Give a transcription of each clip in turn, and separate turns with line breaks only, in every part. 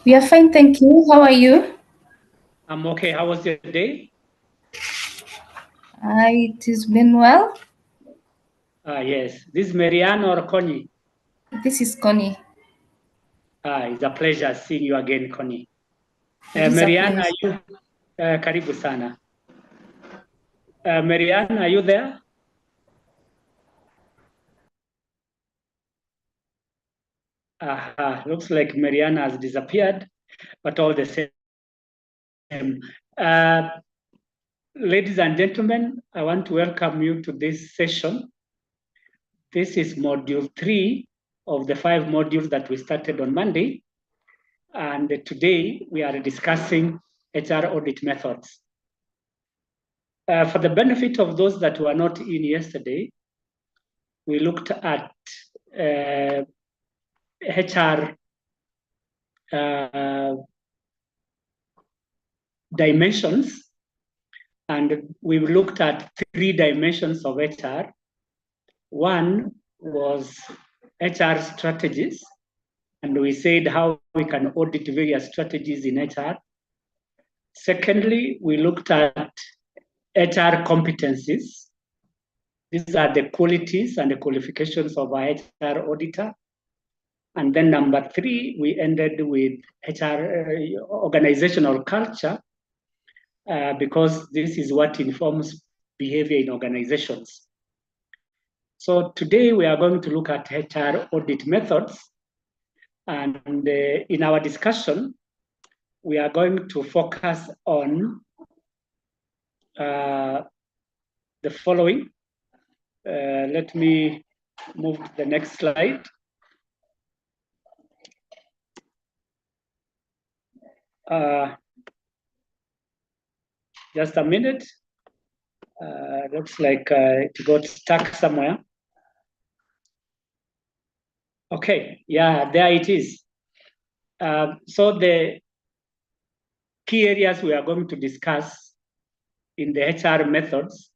We are fine, thank you. How are you?
I'm okay. How was your day?
It has been well.
Yes. This is Marianne or Connie?
This is Connie.
It's a pleasure seeing you again, Connie.
It is a
Marianne,
pleasure.
are you? Karibu sana. Marianne, are you there? Looks like Marianne has disappeared, but all the same. Ladies and gentlemen, I want to welcome you to this session. This is module 3 of the 5 modules that we started on Monday. And today we are discussing HR audit methods. For the benefit of those that were not in yesterday, we looked at HR dimensions, and we looked at 3 dimensions of HR. One was HR strategies, and we said how we can audit various strategies in HR. Secondly, we looked at HR competencies. These are the qualities and the qualifications of our HR auditor. And then number 3, we ended with HR organizational culture, because this is what informs behavior in organizations. So today we are going to look at HR audit methods. And in our discussion, we are going to focus on the following. Let me move to the next slide. Just a minute. Looks like it got stuck somewhere. Okay, yeah, there it is. So the key areas we are going to discuss in the HR methods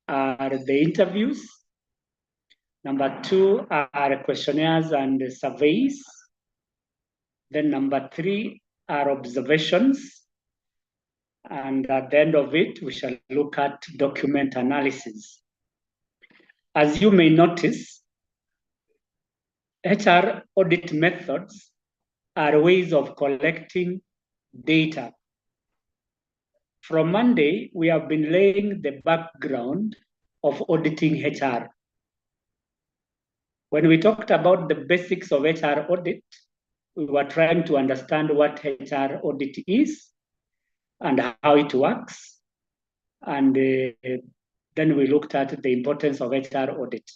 are the interviews. Number 2 are questionnaires and surveys. Then number 3 are observations. And at the end of it, we shall look at document analysis. As you may notice, HR audit methods are ways of collecting data. From Monday, we have been laying the background of auditing HR. When we talked about the basics of HR audit, we were trying to understand what HR audit is and how it works. And then we looked at the importance of HR audit.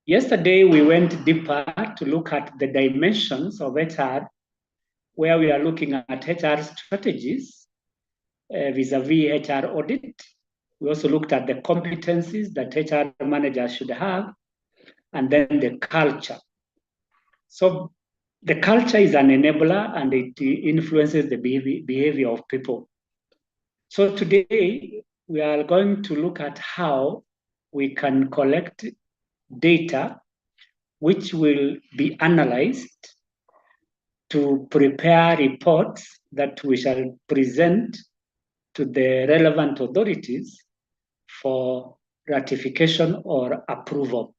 Yesterday, we went deeper to look at the dimensions of HR, where we are looking at HR strategies vis-a-vis HR audit. We also looked at the competencies that HR managers should have, and then the culture. So the culture is an enabler and it influences the behavior of people. So today, we are going to look at how we can collect data which will be analyzed to prepare reports that we shall present to the relevant authorities for ratification or approval.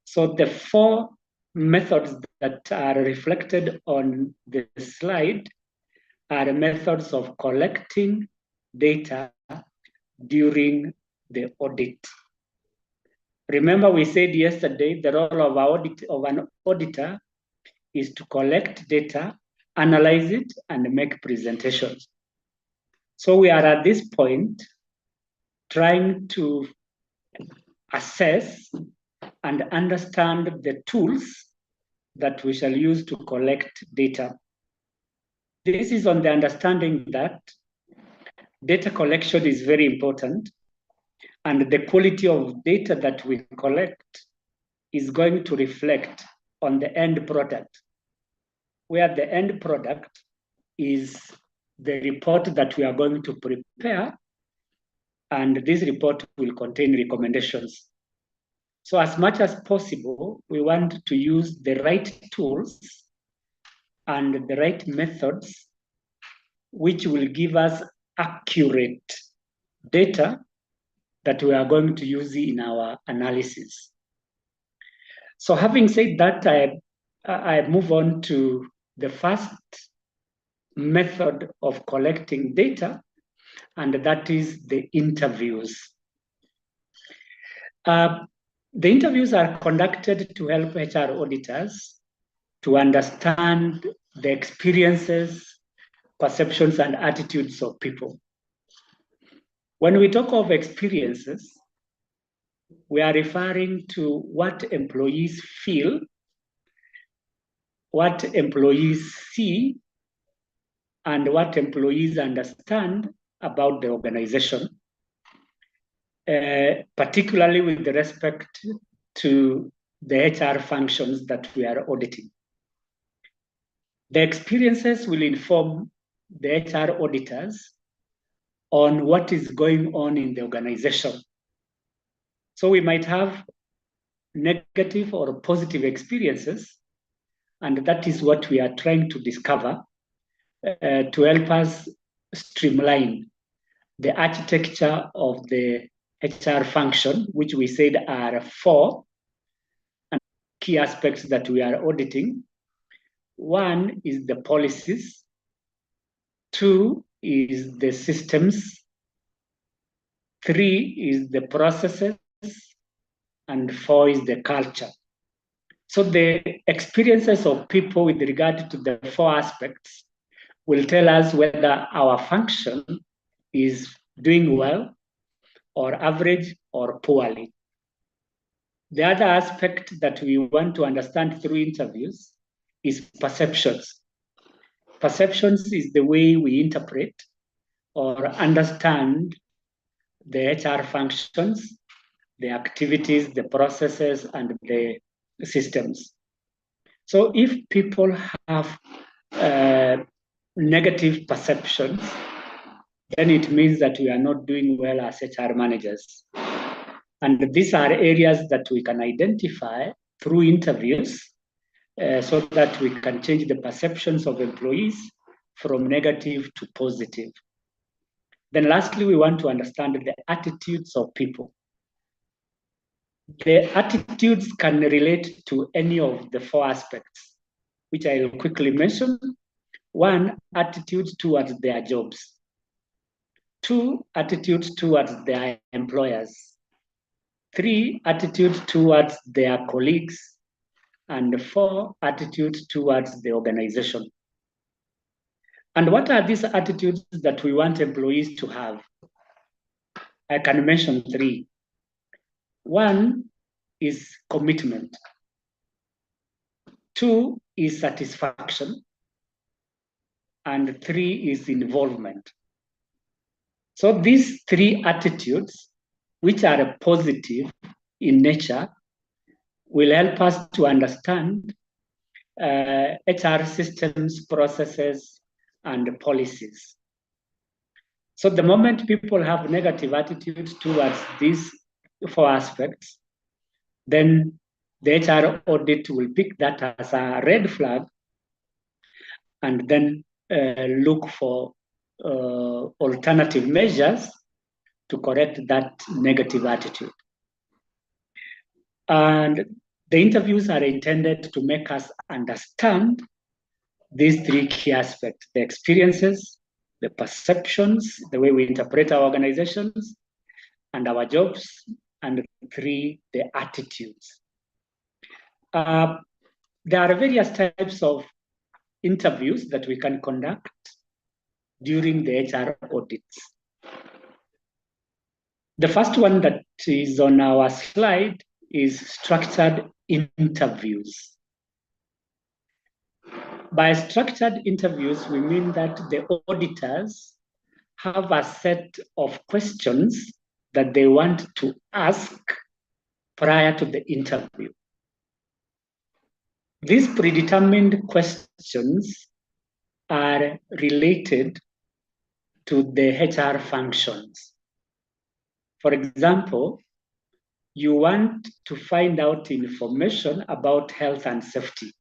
So the 4 methods that are reflected on the slide are methods of collecting data during the audit. Remember, we said yesterday the role of an auditor is to collect data, analyze it, and make presentations. So we are at this point trying to assess and understand the tools that we shall use to collect data. This is on the understanding that data collection is very important, and the quality of data that we collect is going to reflect on the end product, where the end product is the report that we are going to prepare, and this report will contain recommendations. So as much as possible, we want to use the right tools and the right methods which will give us accurate data that we are going to use in our analysis. So having said that, I move on to the first method of collecting data, and that is the interviews. The interviews are conducted to help HR auditors to understand the experiences, perceptions, and attitudes of people. When we talk of experiences, we are referring to what employees feel, what employees see, and what employees understand about the organization, particularly with respect to the HR functions that we are auditing. The experiences will inform the HR auditors on what is going on in the organization. So we might have negative or positive experiences, and that is what we are trying to discover to help us streamline the architecture of the HR function, which we said are 4 key aspects that we are auditing. 1 is the policies, 2 is the systems, 3 is the processes, and 4 is the culture. So the experiences of people with regard to the 4 aspects will tell us whether our function is doing well or average or poorly. The other aspect that we want to understand through interviews is perceptions. Perceptions is the way we interpret or understand the HR functions, the activities, the processes, and the systems. So if people have negative perceptions, then it means that we are not doing well as HR managers. And these are areas that we can identify through interviews so that we can change the perceptions of employees from negative to positive. Then lastly, we want to understand the attitudes of people. The attitudes can relate to any of the 4 aspects, which I will quickly mention. 1, attitudes towards their jobs. 2, attitudes towards their employers. 3, attitudes towards their colleagues. And 4, attitudes towards the organization. And what are these attitudes that we want employees to have? I can mention 3. 1 is commitment. 2 is satisfaction. And 3 is involvement. So these 3 attitudes, which are positive in nature, will help us to understand HR systems, processes, and policies. So the moment people have negative attitudes towards these 4 aspects, then the HR audit will pick that as a red flag and then look for alternative measures to correct that negative attitude. And the interviews are intended to make us understand these 3 key aspects: the experiences, the perceptions, the way we interpret our organizations and our jobs, and 3, the attitudes. There are various types of interviews that we can conduct during the HR audits. The first one that is on our slide is structured interviews. By structured interviews, we mean that the auditors have a set of questions that they want to ask prior to the interview. These predetermined questions are related to the HR functions. For example, you want to find out information about health and safety.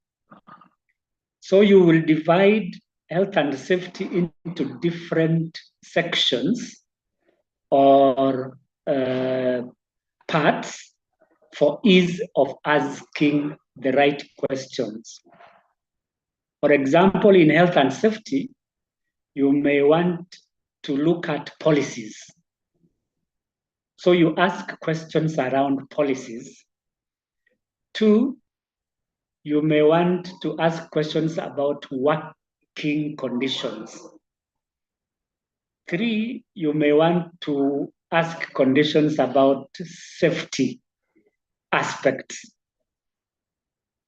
So you will divide health and safety into different sections or parts for ease of asking the right questions. For example, in health and safety, you may want to look at policies. So you ask questions around policies. 2, you may want to ask questions about working conditions. 3, you may want to ask conditions about safety aspects.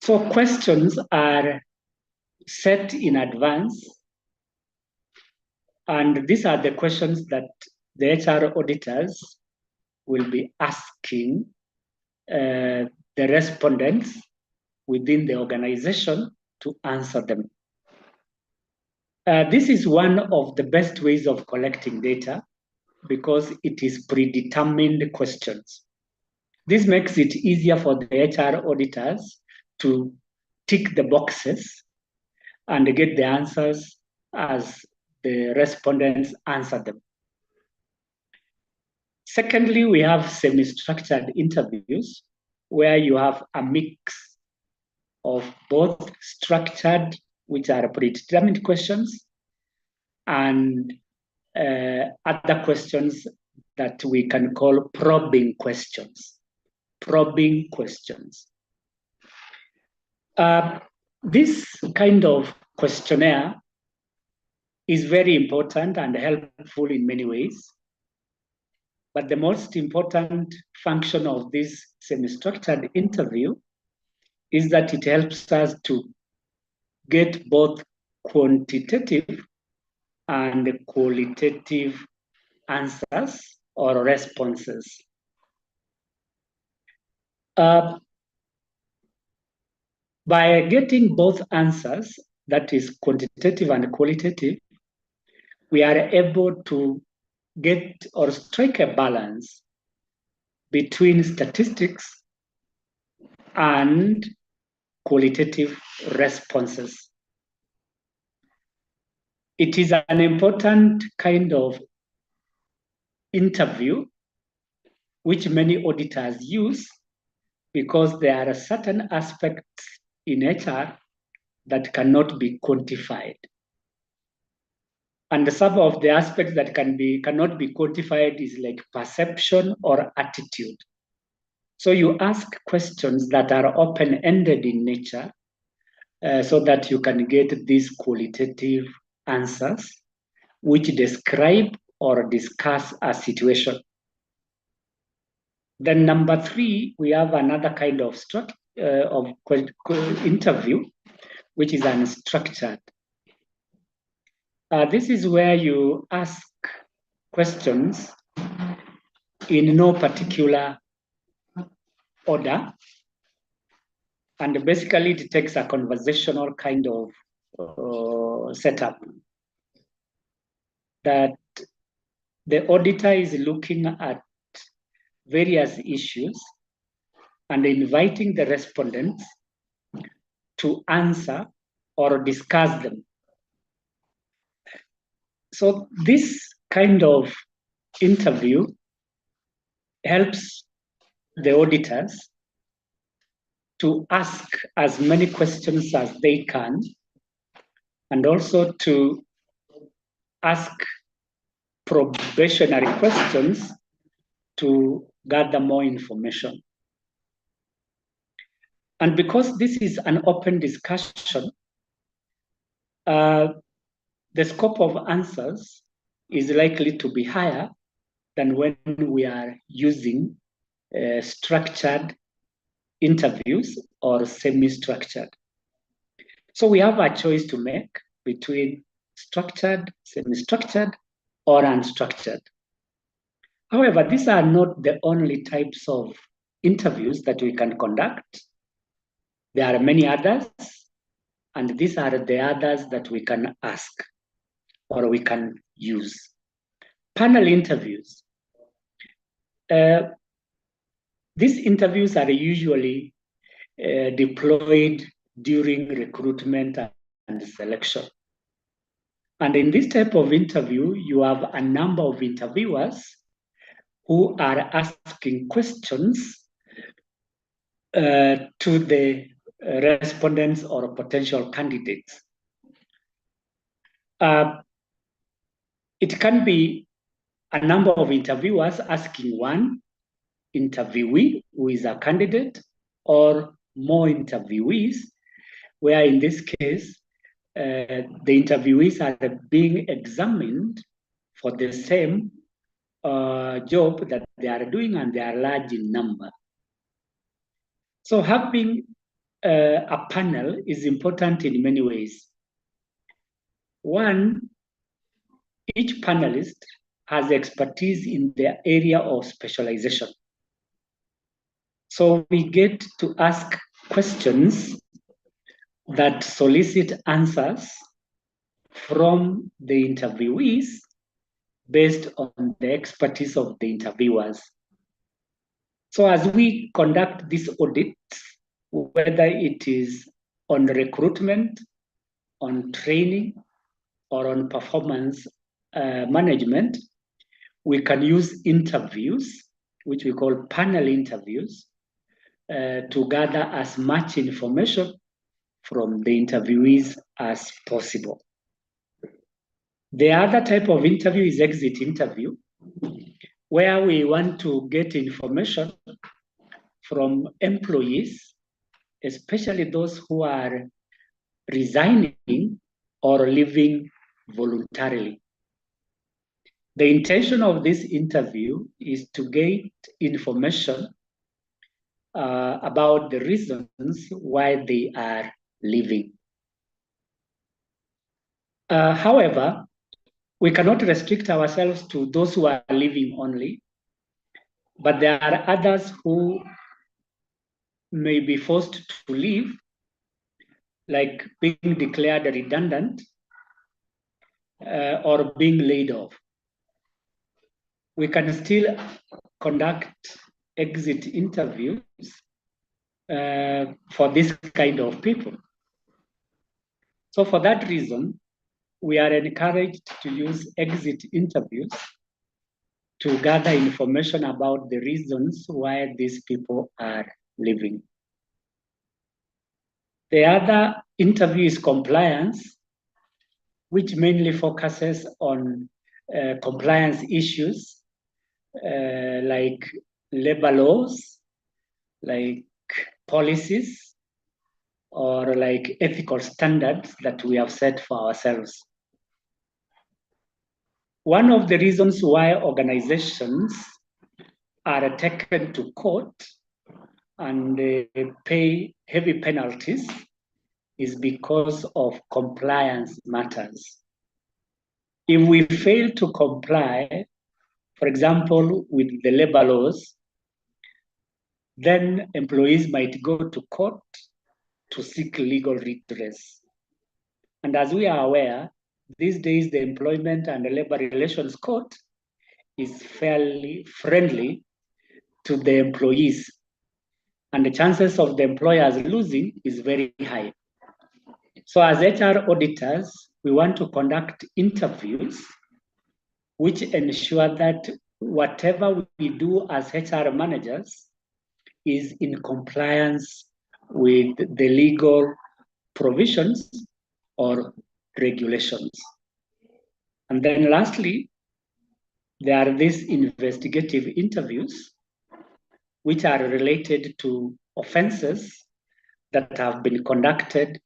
So questions are set in advance, and these are the questions that the HR auditors will be asking the respondents within the organization to answer them. This is one of the best ways of collecting data because it is predetermined questions. This makes it easier for the HR auditors to tick the boxes and get the answers as the respondents answer them. Secondly, we have semi-structured interviews where you have a mix of both structured, which are predetermined questions, and other questions that we can call probing questions. Probing questions. This kind of questionnaire is very important and helpful in many ways. But the most important function of this semi-structured interview is that it helps us to get both quantitative and qualitative answers or responses. By getting both answers, that is quantitative and qualitative, we are able to get or strike a balance between statistics and qualitative responses. It is an important kind of interview which many auditors use because there are certain aspects in HR that cannot be quantified. And some of the aspects that cannot be quantified is like perception or attitude. So you ask questions that are open-ended in nature so that you can get these qualitative answers which describe or discuss a situation. Then number 3, we have another kind of interview, which is unstructured. This is where you ask questions in no particular order. And basically, it takes a conversational kind of setup that the auditor is looking at various issues and inviting the respondents to answer or discuss them. So this kind of interview helps the auditors to ask as many questions as they can, and also to ask probationary questions to gather more information. And because this is an open discussion, the scope of answers is likely to be higher than when we are using structured interviews or semi-structured. So we have a choice to make between structured, semi-structured, or unstructured. However, these are not the only types of interviews that we can conduct. There are many others, and these are the others that we can ask or we can use. Panel interviews. These interviews are usually deployed during recruitment and selection. And in this type of interview, you have a number of interviewers who are asking questions to the respondents or potential candidates. It can be a number of interviewers asking one interviewee who is a candidate, or more interviewees, where in this case, the interviewees are being examined for the same job that they are doing, and they are large in number. So having a panel is important in many ways. One, each panelist has expertise in their area of specialization. So we get to ask questions that solicit answers from the interviewees based on the expertise of the interviewers. So as we conduct this audit, whether it is on recruitment, on training, or on performance management, we can use interviews, which we call panel interviews, to gather as much information from the interviewees as possible. The other type of interview is exit interview, where we want to get information from employees, especially those who are resigning or leaving voluntarily. The intention of this interview is to get information about the reasons why they are leaving. However, we cannot restrict ourselves to those who are leaving only, but there are others who may be forced to leave, like being declared redundant or being laid off. We can still conduct exit interviews for this kind of people. So for that reason, we are encouraged to use exit interviews to gather information about the reasons why these people are leaving. The other interview is compliance, which mainly focuses on compliance issues like labor laws, like policies, or like ethical standards that we have set for ourselves. One of the reasons why organizations are taken to court and pay heavy penalties is because of compliance matters. If we fail to comply, for example, with the labor laws, then employees might go to court to seek legal redress. And as we are aware, these days the Employment and Labor Relations Court is fairly friendly to the employees, and the chances of the employers losing is very high. So as HR auditors, we want to conduct interviews which ensure that whatever we do as HR managers is in compliance with the legal provisions or regulations. And then lastly, there are these investigative interviews which are related to offenses that have been conducted,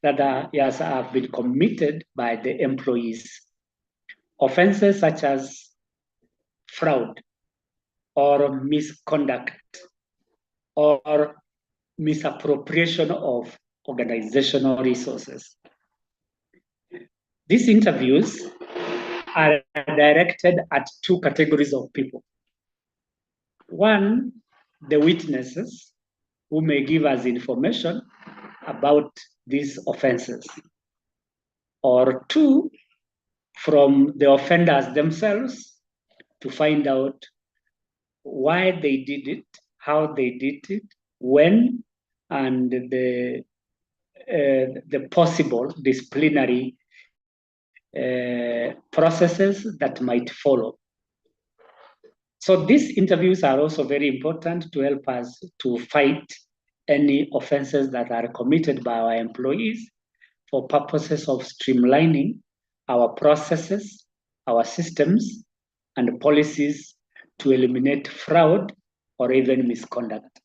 that have been committed by the employees. Offenses such as fraud or misconduct or misappropriation of organizational resources. These interviews are directed at two categories of people. One, the witnesses who may give us information about these offenses. Or two, from the offenders themselves to find out why they did it, how they did it, when, and the the possible disciplinary processes that might follow. So these interviews are also very important to help us to fight any offenses that are committed by our employees for purposes of streamlining our processes, our systems, and policies to eliminate fraud or even misconduct.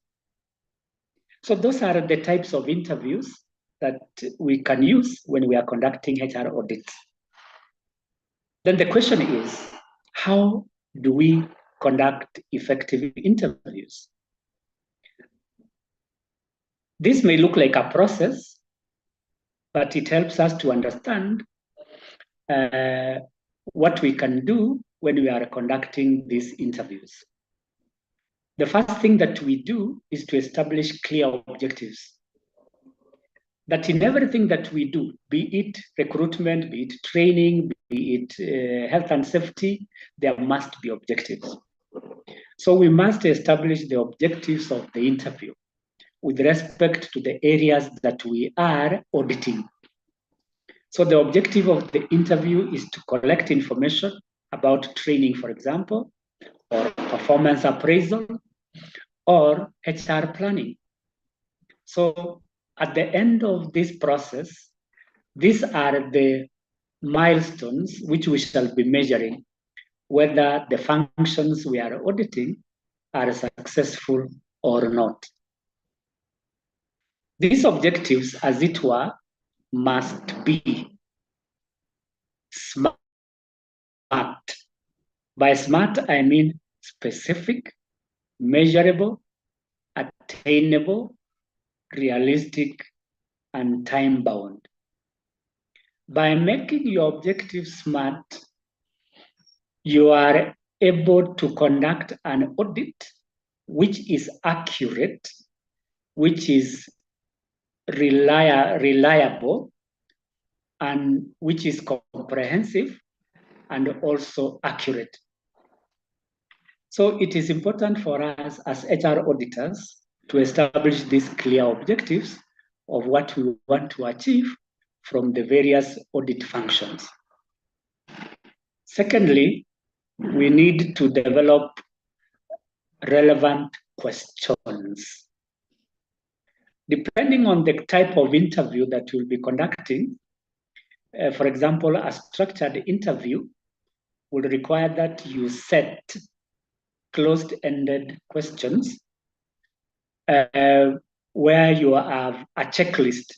So those are the types of interviews that we can use when we are conducting HR audits. Then the question is, how do we conduct effective interviews? This may look like a process, but it helps us to understand what we can do when we are conducting these interviews. The first thing that we do is to establish clear objectives. That in everything that we do, be it recruitment, be it training, be it health and safety, there must be objectives. So we must establish the objectives of the interview with respect to the areas that we are auditing. So the objective of the interview is to collect information about training, for example, or performance appraisal, or HR planning. So at the end of this process, these are the milestones which we shall be measuring whether the functions we are auditing are successful or not. These objectives, as it were, must be smart. By smart, I mean specific, measurable, attainable, realistic, and time-bound. By making your objectives smart, you are able to conduct an audit which is accurate, which is reliable, and which is comprehensive and also accurate. So it is important for us as HR auditors to establish these clear objectives of what we want to achieve from the various audit functions. Secondly, we need to develop relevant questions. Depending on the type of interview that you'll be conducting, for example, a structured interview would require that you set closed-ended questions where you have a checklist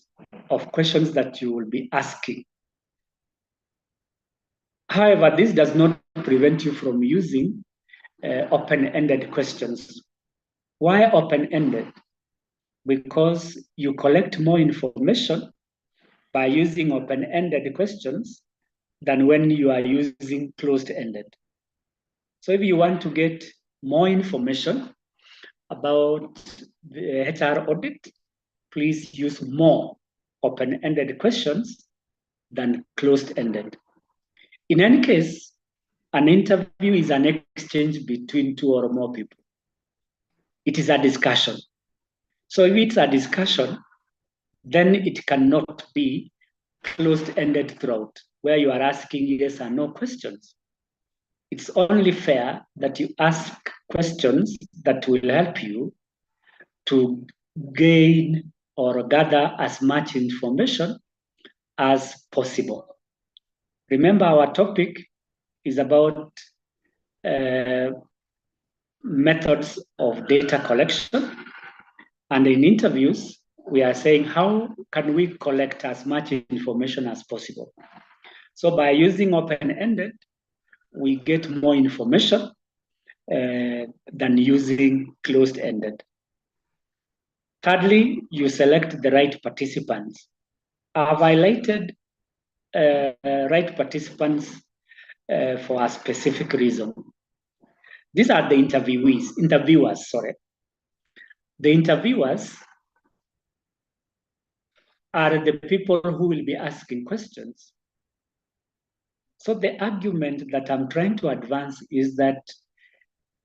of questions that you will be asking. However, this does not prevent you from using open-ended questions. Why open-ended? Because you collect more information by using open-ended questions than when you are using closed-ended. So if you want to get more information about the HR audit, please use more open-ended questions than closed-ended. In any case, an interview is an exchange between two or more people. It is a discussion. So if it's a discussion, then it cannot be closed-ended throughout, where you are asking yes or no questions. It's only fair that you ask questions that will help you to gain or gather as much information as possible. Remember, our topic is about methods of data collection. And in interviews, we are saying, how can we collect as much information as possible? So by using open-ended, we get more information than using closed-ended. Thirdly, you select the right participants. I've highlighted right participants for a specific reason. These are the interviewers. The interviewers are the people who will be asking questions. So the argument that I'm trying to advance is that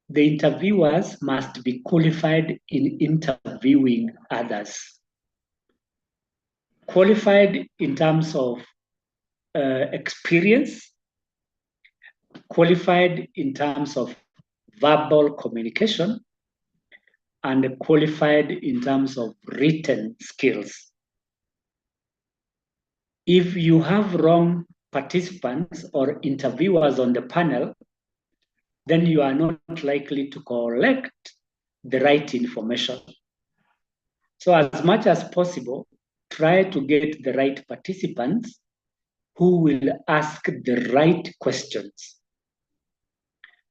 the interviewers must be qualified in interviewing others. qualified in terms of experience, qualified in terms of verbal communication, and qualified in terms of written skills. If you have wrong participants or interviewers on the panel, then you are not likely to collect the right information. So as much as possible, try to get the right participants who will ask the right questions.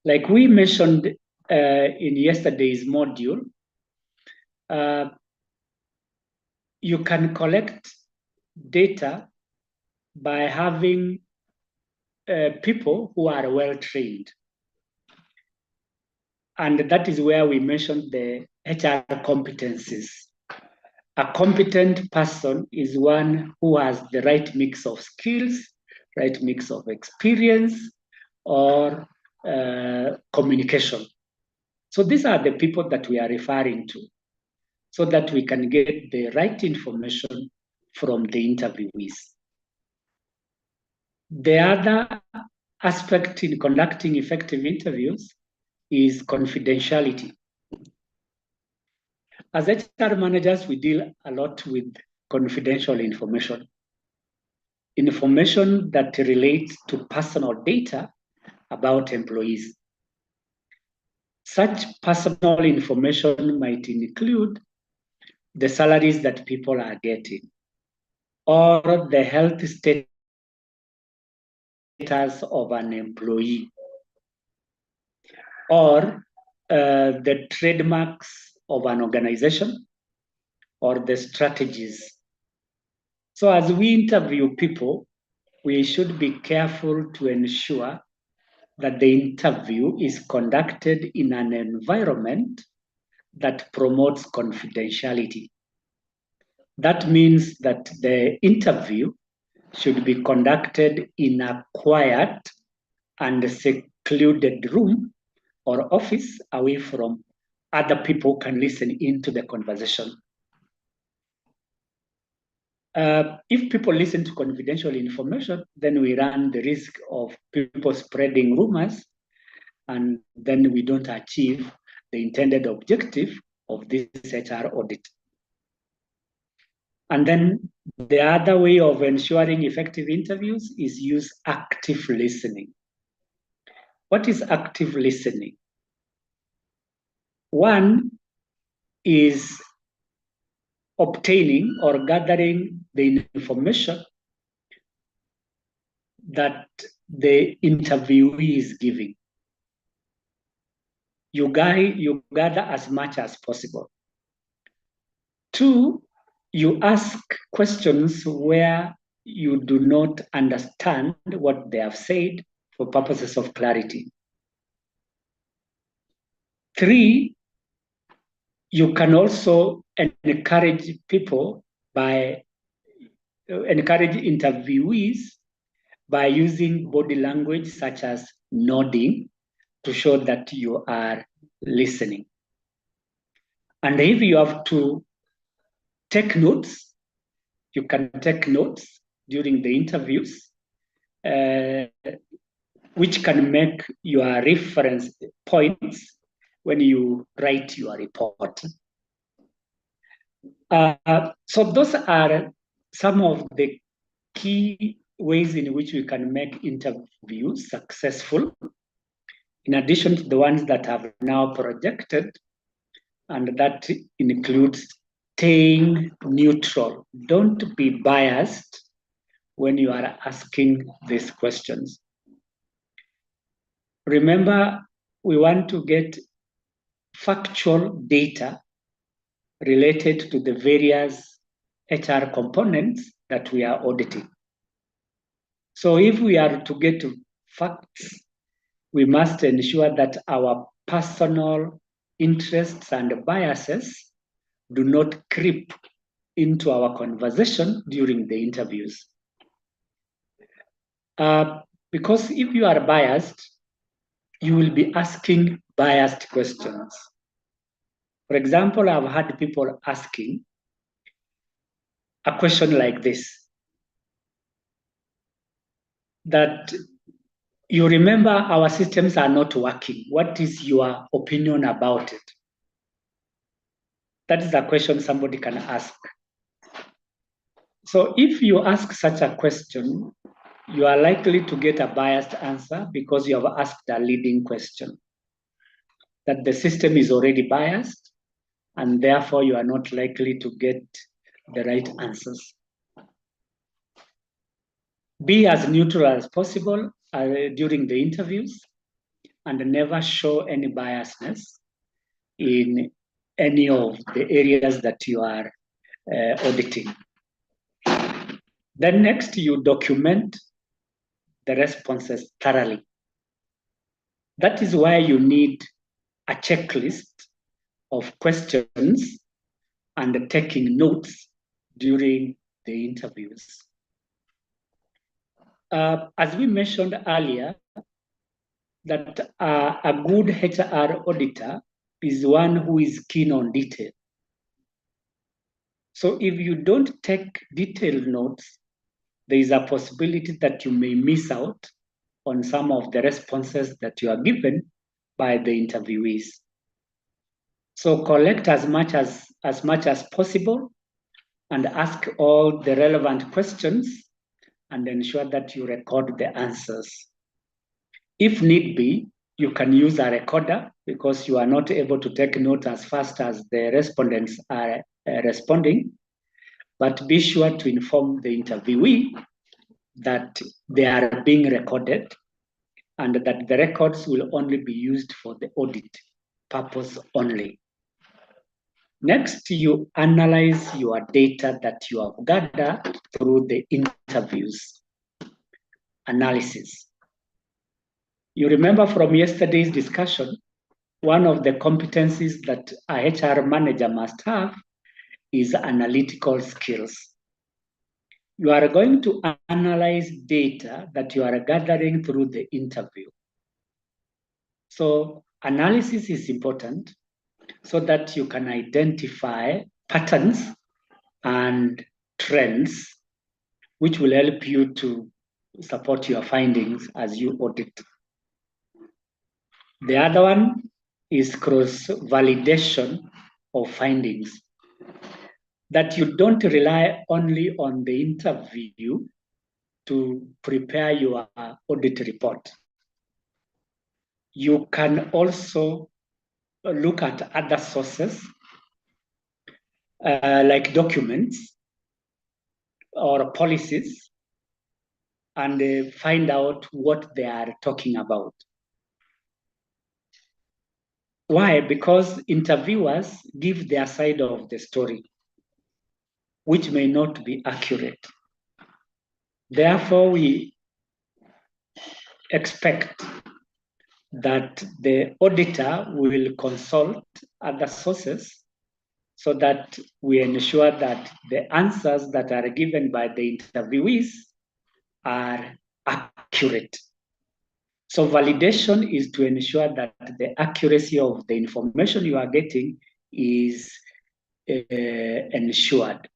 Like we mentioned in yesterday's module, you can collect data by having people who are well-trained. And that is where we mentioned the HR competencies. A competent person is one who has the right mix of skills, right mix of experience, or communication. So these are the people that we are referring to, so that we can get the right information from the interviewees. The other aspect in conducting effective interviews is confidentiality. As HR managers, we deal a lot with confidential information. Information that relates to personal data about employees. Such personal information might include the salaries that people are getting, or the health status of an employee, or the trademarks of an organization, or the strategies. So as we interview people, we should be careful to ensure that the interview is conducted in an environment that promotes confidentiality. That means that the interview should be conducted in a quiet and secluded room or office away from other people who can listen into the conversation. If people listen to confidential information, then we run the risk of people spreading rumors, and then we don't achieve the intended objective of this HR audit. And then the other way of ensuring effective interviews is use active listening. What is active listening? One is obtaining or gathering the information that the interviewee is giving. You gather as much as possible. Two, you ask questions where you do not understand what they have said for purposes of clarity. Three, you can also encourage people by encourage interviewees by using body language such as nodding to show that you are listening. And if you have to take notes, you can take notes during the interviews, which can make your reference points when you write your report. So those are some of the key ways in which we can make interviews successful, in addition to the ones that have now projected, and that includes staying neutral. Don't be biased when you are asking these questions. Remember, we want to get factual data related to the various HR components that we are auditing. So if we are to get facts, we must ensure that our personal interests and biases do not creep into our conversation during the interviews. Because if you are biased, you will be asking biased questions. For example, I've had people asking, a question like this, that you remember our systems are not working. What is your opinion about it? That is a question somebody can ask. So if you ask such a question, you are likely to get a biased answer because you have asked a leading question. That the system is already biased, and therefore you are not likely to get the right answers. Be as neutral as possible during the interviews, and never show any biasness in any of the areas that you are auditing. Then next, you document the responses thoroughly. That is why you need a checklist of questions and taking notes during the interviews. As we mentioned earlier, that a good HR auditor is one who is keen on detail. So if you don't take detailed notes, there is a possibility that you may miss out on some of the responses that you are given by the interviewees. So collect as much as possible and ask all the relevant questions and ensure that you record the answers. If need be, you can use a recorder because you are not able to take notes as fast as the respondents are responding, but be sure to inform the interviewee that they are being recorded and that the records will only be used for the audit purpose only. Next, you analyze your data that you have gathered through the interviews. Analysis. You remember from yesterday's discussion, one of the competencies that a HR manager must have is analytical skills. You are going to analyze data that you are gathering through the interview. So analysis is important so that you can identify patterns and trends which will help you to support your findings as you audit. The other one is cross-validation of findings. That you don't rely only on the interview to prepare your audit report. You can also look at other sources like documents or policies and find out what they are talking about. Why? Because interviewers give their side of the story, which may not be accurate. Therefore, we expect that the auditor will consult other sources so that we ensure that the answers that are given by the interviewees are accurate. So validation is to ensure that the accuracy of the information you are getting is ensured.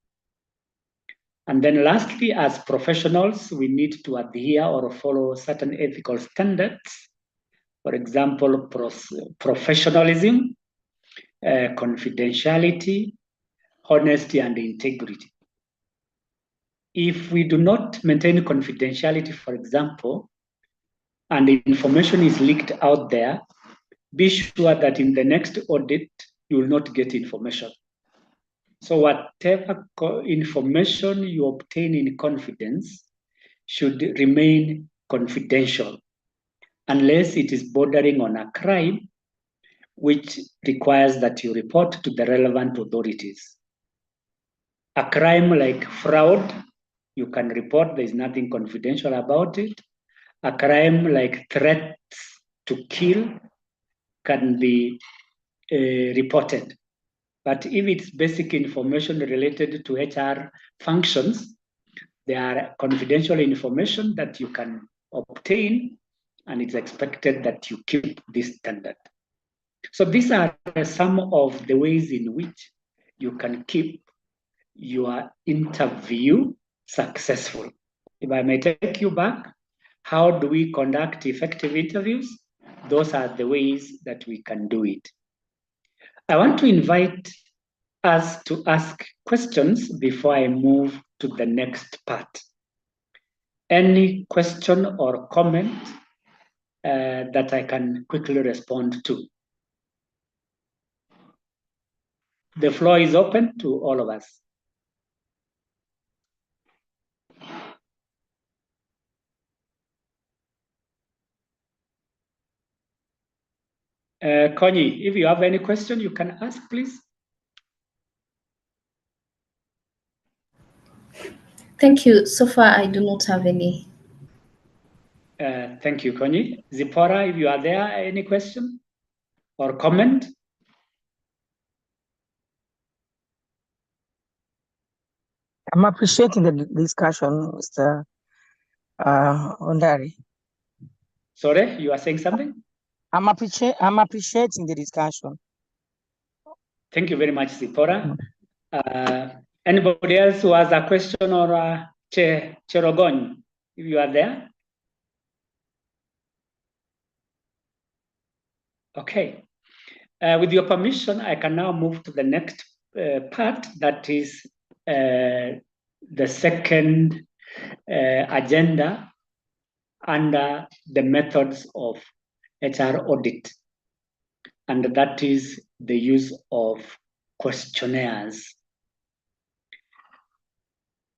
And then lastly, as professionals, we need to adhere or follow certain ethical standards. For example, professionalism, confidentiality, honesty, and integrity. If we do not maintain confidentiality, for example, and the information is leaked out there, be sure that in the next audit, you will not get information. So whatever information you obtain in confidence should remain confidential unless it is bordering on a crime, which requires that you report to the relevant authorities. A crime like fraud, you can report, there's nothing confidential about it. A crime like threats to kill can be reported. But if it's basic information related to HR functions, they are confidential information that you can obtain, and it's expected that you keep this standard. So these are some of the ways in which you can keep your interview successful. If I may take you back, how do we conduct effective interviews? Those are the ways that we can do it. I want to invite us to ask questions before I move to the next part. Any question or comment that I can quickly respond to. The floor is open to all of us. Connie, if you have any question, you can ask, please.
Thank you. So far, I do not have any.
Thank you, Connie. Zipporah, if you are there, any question or comment?
I'm appreciating the discussion, Mr. Ondari.
Sorry, you are saying something?
I'm appreciating the discussion.
Thank you very much, Zipporah. Anybody else who has a question or Cherogon, if you are there? Okay. With your permission, I can now move to the next part, that is the second agenda under the methods of HR audit, and that is the use of questionnaires.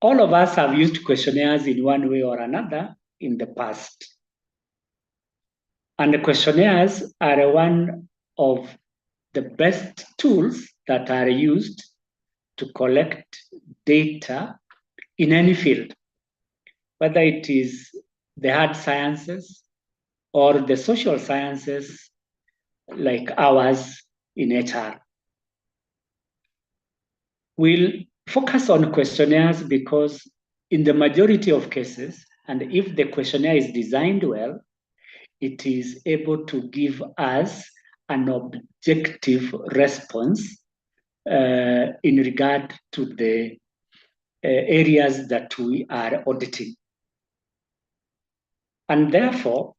All of us have used questionnaires in one way or another in the past. And the questionnaires are one of the best tools that are used to collect data in any field, whether it is the hard sciences or the social sciences like ours in HR. We'll focus on questionnaires because in the majority of cases, and if the questionnaire is designed well, it is able to give us an objective response in regard to the areas that we are auditing. And therefore,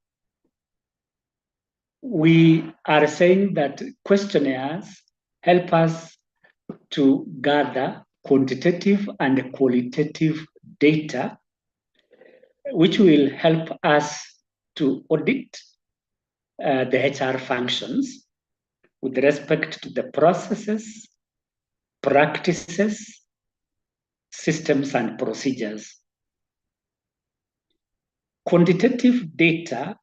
we are saying that questionnaires help us to gather quantitative and qualitative data, which will help us to audit the HR functions with respect to the processes, practices, systems, and procedures. Quantitative data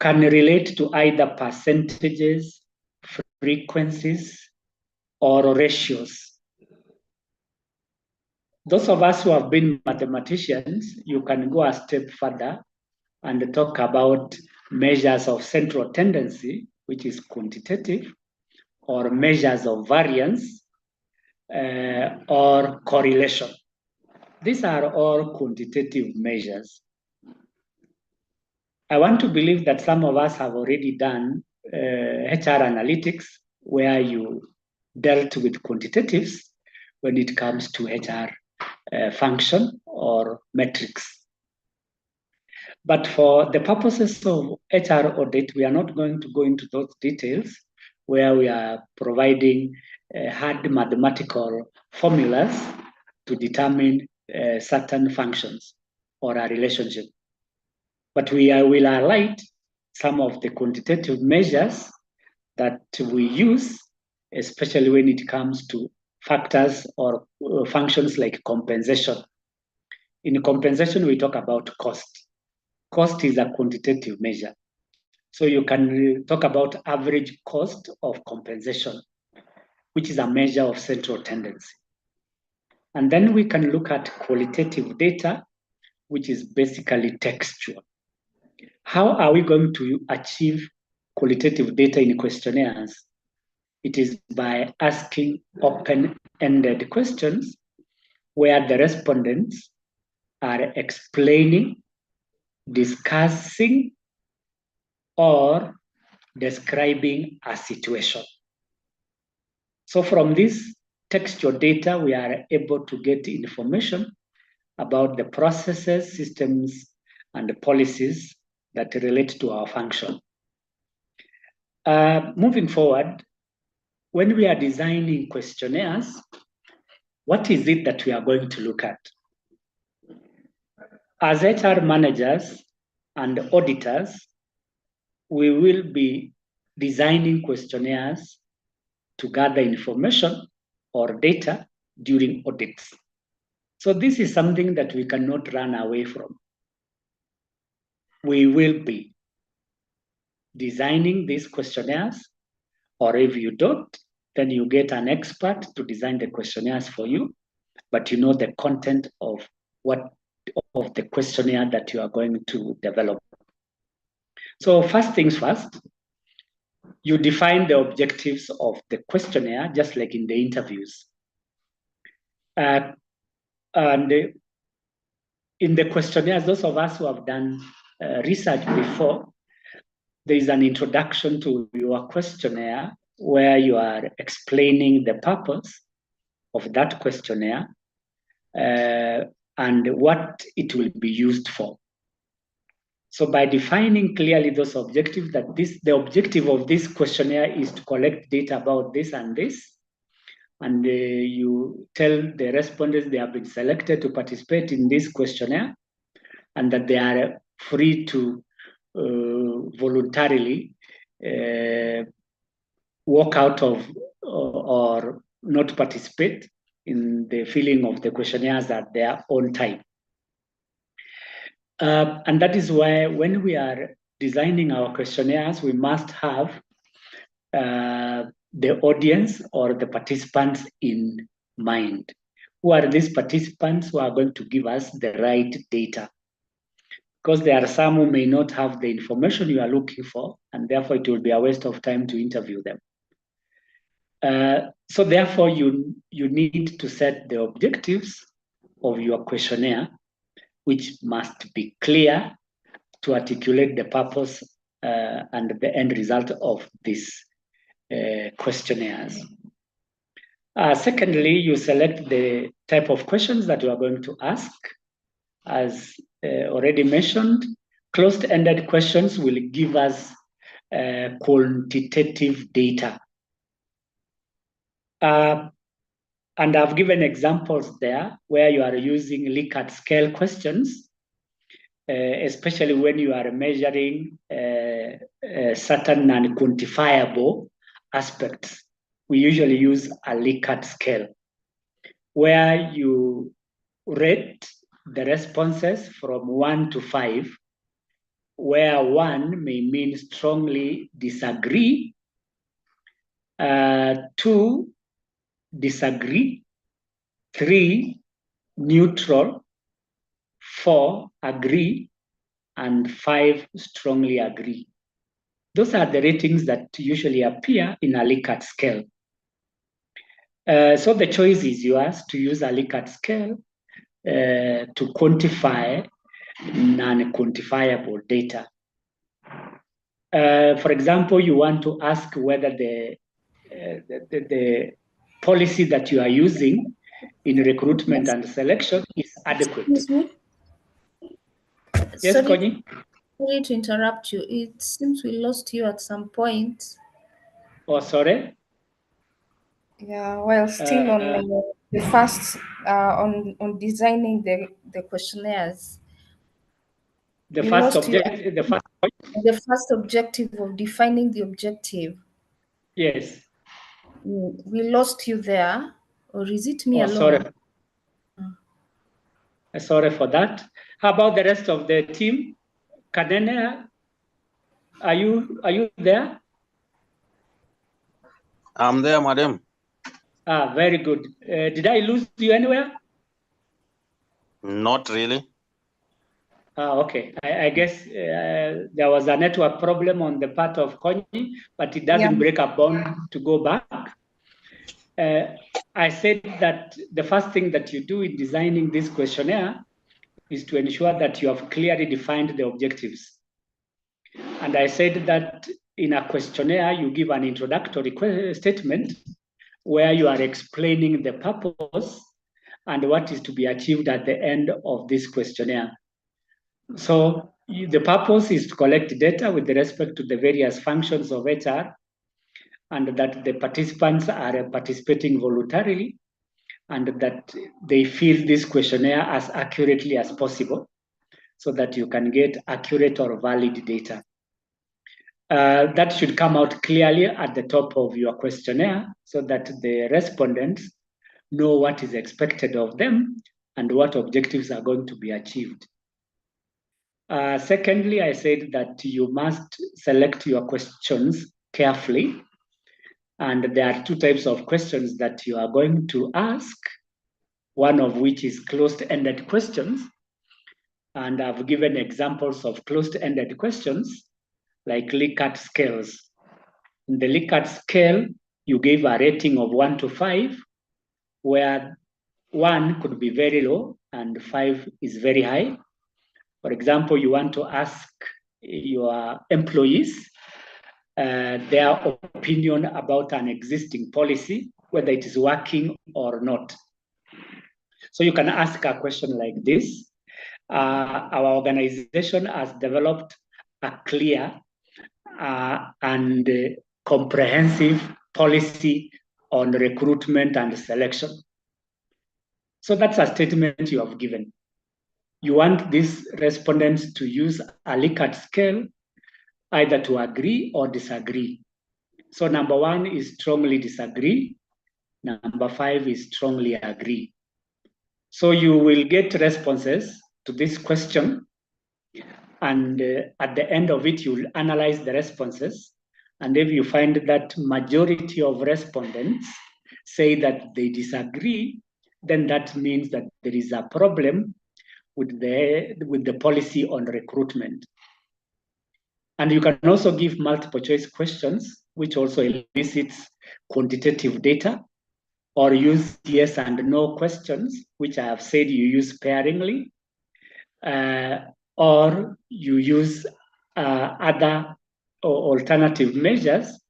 can relate to either percentages, frequencies, or ratios. Those of us who have been mathematicians, you can go a step further and talk about measures of central tendency, which is quantitative, or measures of variance, or correlation. These are all quantitative measures. I want to believe that some of us have already done HR analytics, where you dealt with quantitatives when it comes to HR function or metrics. But for the purposes of HR audit, we are not going to go into those details where we are providing hard mathematical formulas to determine certain functions or a relationship. But we will highlight some of the quantitative measures that we use, especially when it comes to factors or functions like compensation. In compensation, we talk about cost. Cost is a quantitative measure. So you can talk about average cost of compensation, which is a measure of central tendency. And then we can look at qualitative data, which is basically textual. How are we going to achieve qualitative data in questionnaires? It is by asking open-ended questions where the respondents are explaining, discussing, or describing a situation. So from this textual data, we are able to get information about the processes, systems, and the policies that relate to our function. Moving forward, when we are designing questionnaires, what is it that we are going to look at? As HR managers and auditors, we will be designing questionnaires to gather information or data during audits. So this is something that we cannot run away from. We will be designing these questionnaires, or if you don't, then you get an expert to design the questionnaires for you, but you know the content of the questionnaire that you are going to develop. So first things first, you define the objectives of the questionnaire, just like in the interviews. And in the questionnaires, those of us who have done research before, there is an introduction to your questionnaire where you are explaining the purpose of that questionnaire and what it will be used for. So by defining clearly those objectives, that the objective of this questionnaire is to collect data about this and this, and you tell the respondents they have been selected to participate in this questionnaire and that they are free to voluntarily walk out of or not participate in the filling of the questionnaires at their own time. And that is why when we are designing our questionnaires, we must have the audience or the participants in mind. Who are these participants who are going to give us the right data? Because there are some who may not have the information you are looking for, and therefore it will be a waste of time to interview them. So therefore you need to set the objectives of your questionnaire, which must be clear to articulate the purpose and the end result of these questionnaires. Secondly, you select the type of questions that you are going to ask. As already mentioned, closed-ended questions will give us quantitative data. And I've given examples there where you are using Likert scale questions, especially when you are measuring certain non-quantifiable aspects. We usually use a Likert scale, where you rate the responses from 1 to 5, where 1 may mean strongly disagree, 2, disagree, 3, neutral, 4, agree, and 5, strongly agree. Those are the ratings that usually appear in a Likert scale. So the choice is yours to use a Likert scale to quantify non-quantifiable data. For example, you want to ask whether the policy that you are using in recruitment and selection is adequate.
Excuse me?
Yes, Connie?
Sorry to interrupt you. It seems we lost you at some point.
Oh, sorry?
Yeah, well, still on the first, on designing the questionnaires.
The
We
first
lost you
objective, the first point?
the first objective of defining the objective.
Yes.
We lost you there, or is it me alone?
Sorry. Sorry for that. How about the rest of the team? Kanene, are you there?
I'm there, madam.
Very good. Did I lose you anywhere?
Not really.
Okay. I guess there was a network problem on the part of Connie, but it doesn't break a bond to go back. I said that the first thing that you do in designing this questionnaire is to ensure that you have clearly defined the objectives. And I said that in a questionnaire, you give an introductory statement where you are explaining the purpose and what is to be achieved at the end of this questionnaire. So the purpose is to collect data with respect to the various functions of HR, and that the participants are participating voluntarily, and that they fill this questionnaire as accurately as possible so that you can get accurate or valid data. That should come out clearly at the top of your questionnaire so that the respondents know what is expected of them and what objectives are going to be achieved. Secondly, I said that you must select your questions carefully. And there are two types of questions that you are going to ask, one of which is closed-ended questions. And I've given examples of closed-ended questions like Likert scales. In the Likert scale, you gave a rating of 1 to 5, where 1 could be very low and 5 is very high. For example, you want to ask your employees their opinion about an existing policy, whether it is working or not. So you can ask a question like this. Our organization has developed a clear and comprehensive policy on recruitment and selection. So that's a statement you have given. You want these respondents to use a Likert scale either to agree or disagree. So number 1 is strongly disagree. Number 5 is strongly agree. So you will get responses to this question, and at the end of it, you'll analyze the responses. And if you find that majority of respondents say that they disagree, then that means that there is a problem with the policy on recruitment. And you can also give multiple choice questions, which also elicits quantitative data, or use yes and no questions, which I have said you use sparingly, or you use other alternative measures,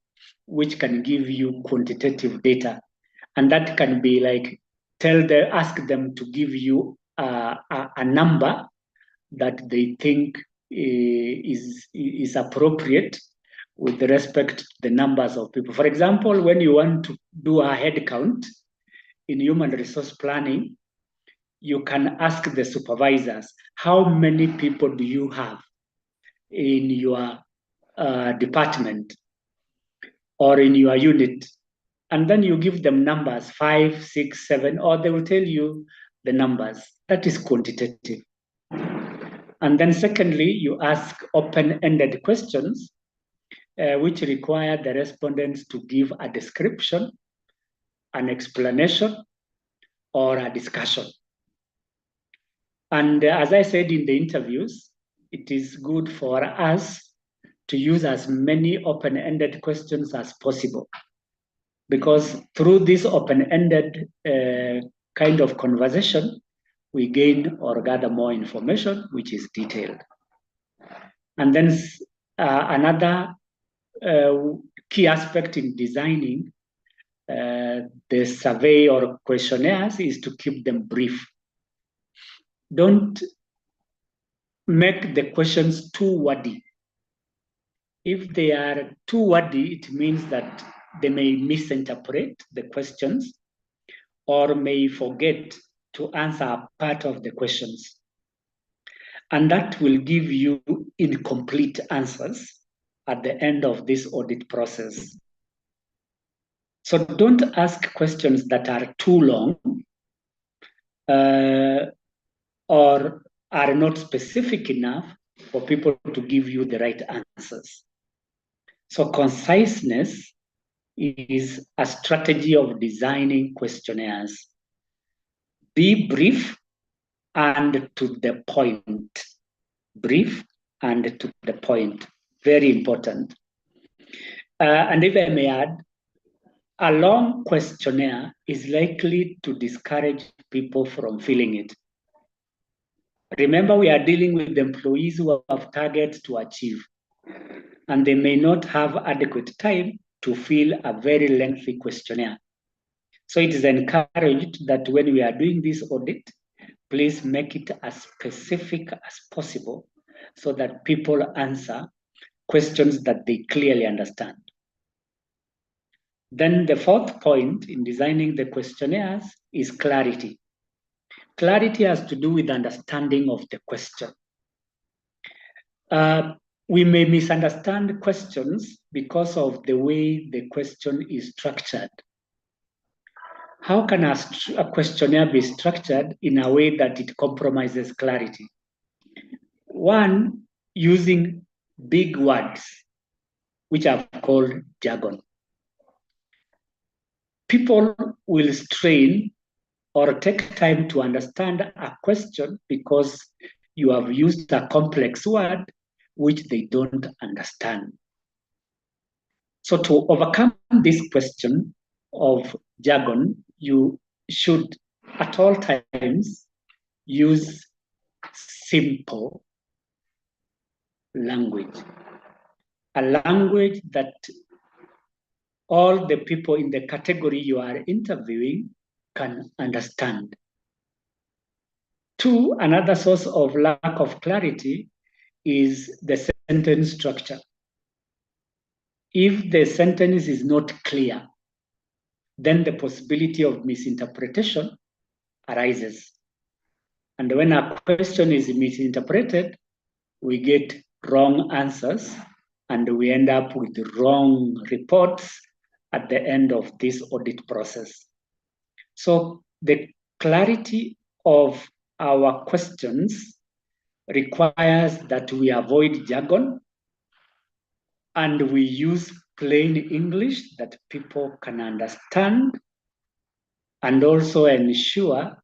which can give you quantitative data. And that can be like, ask them to give you a number that they think is appropriate with respect to the numbers of people. For example, when you want to do a head count in human resource planning, you can ask the supervisors, how many people do you have in your department or in your unit? And then you give them numbers, 5, 6, 7, or they will tell you the numbers. That is quantitative. And then secondly, you ask open-ended questions, which require the respondents to give a description, an explanation, or a discussion. And as I said in the interviews, it is good for us to use as many open-ended questions as possible, because through this open-ended kind of conversation, we gain or gather more information, which is detailed. And then another key aspect in designing the survey or questionnaires is to keep them brief. Don't make the questions too wordy. If they are too wordy, it means that they may misinterpret the questions or may forget to answer a part of the questions. And that will give you incomplete answers at the end of this audit process. So don't ask questions that are too long or are not specific enough for people to give you the right answers. So conciseness is a strategy of designing questionnaires. Be brief and to the point. Brief and to the point. Very important. And if I may add, a long questionnaire is likely to discourage people from filling it. Remember, we are dealing with employees who have targets to achieve, and they may not have adequate time to fill a very lengthy questionnaire. So it is encouraged that when we are doing this audit, please make it as specific as possible so that people answer questions that they clearly understand. Then the fourth point in designing the questionnaires is clarity. Clarity has to do with understanding of the question. We may misunderstand questions because of the way the question is structured. How can a questionnaire be structured in a way that it compromises clarity? One, using big words, which I've called jargon. People will strain or take time to understand a question because you have used a complex word which they don't understand. So to overcome this question of jargon, you should at all times use simple language, a language that all the people in the category you are interviewing can understand. Two, another source of lack of clarity is the sentence structure. If the sentence is not clear, then the possibility of misinterpretation arises. And when a question is misinterpreted, we get wrong answers and we end up with wrong reports at the end of this audit process. So the clarity of our questions requires that we avoid jargon and we use plain English that people can understand, and also ensure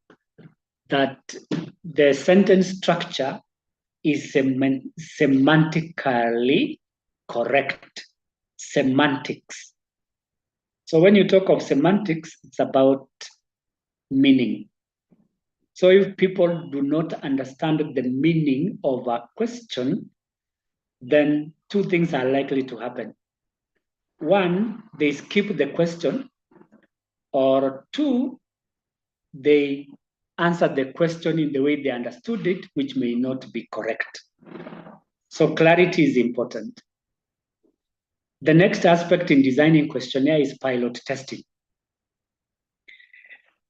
that the sentence structure is semantically correct. Semantics. So when you talk of semantics, it's about meaning. So if people do not understand the meaning of a question, then two things are likely to happen. One, they skip the question, or two, they answer the question in the way they understood it, which may not be correct. So clarity is important. The next aspect in designing questionnaire is pilot testing.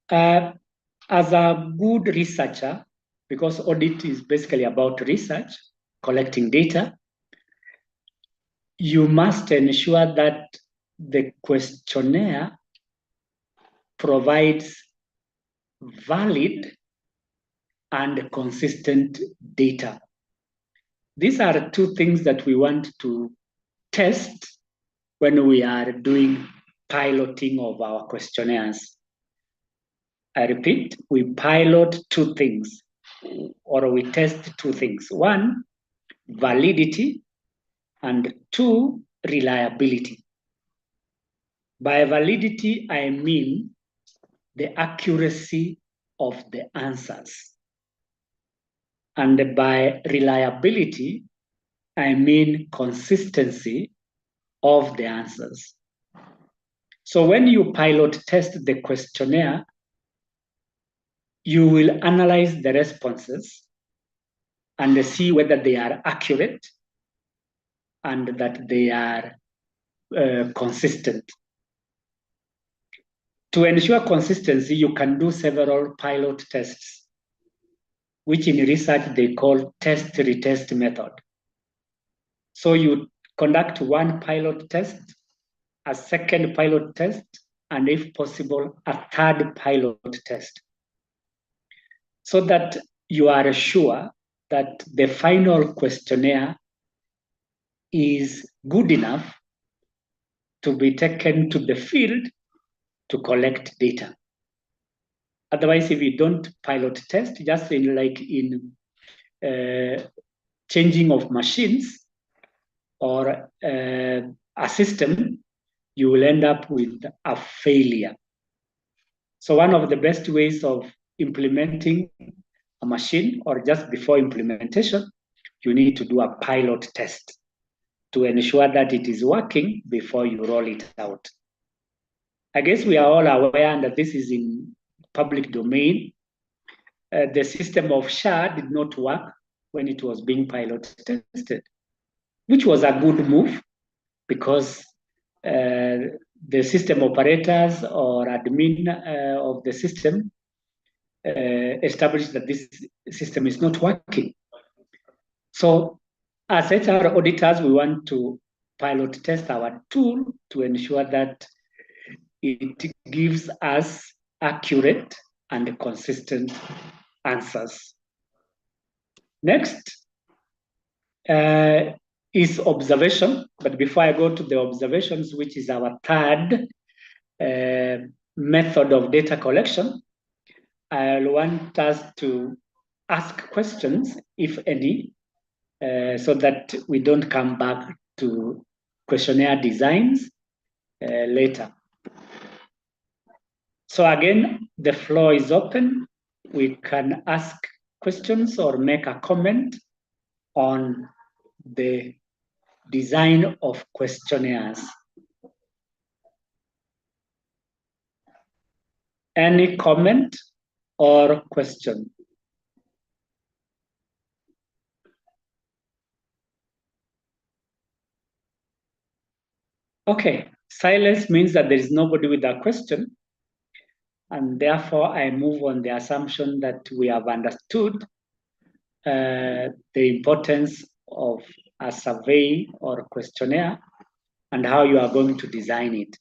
As a good researcher, because audit is basically about research, collecting data, you must ensure that the questionnaire provides valid and consistent data. These are two things that we want to test when we are doing piloting of our questionnaires. I repeat, we pilot two things, or we test two things. One, validity, and two, reliability. By validity, I mean the accuracy of the answers. And by reliability, I mean consistency of the answers. So when you pilot test the questionnaire, you will analyze the responses and see whether they are accurate and that they are consistent. To ensure consistency, you can do several pilot tests, which in research they call test-retest method. So you conduct one pilot test, a second pilot test, and if possible, a third pilot test, so that you are sure that the final questionnaire is good enough to be taken to the field to collect data. Otherwise, if you don't pilot test, just in changing of machines or a system, you will end up with a failure. So one of the best ways of implementing a machine, or just before implementation, you need to do a pilot test to ensure that it is working before you roll it out. I guess we are all aware that this is in public domain. The system of SHA did not work when it was being pilot tested, which was a good move because the system operators or admin of the system established that this system is not working. So as HR auditors, we want to pilot test our tool to ensure that it gives us accurate and consistent answers. Next is observation. But before I go to the observations, which is our third method of data collection, I want us to ask questions, if any, so that we don't come back to questionnaire designs later. So again, the floor is open. We can ask questions or make a comment on the design of questionnaires. Any comment or question? Okay, silence means that there is nobody with a question. And therefore, I move on the assumption that we have understood the importance of a survey or a questionnaire and how you are going to design it.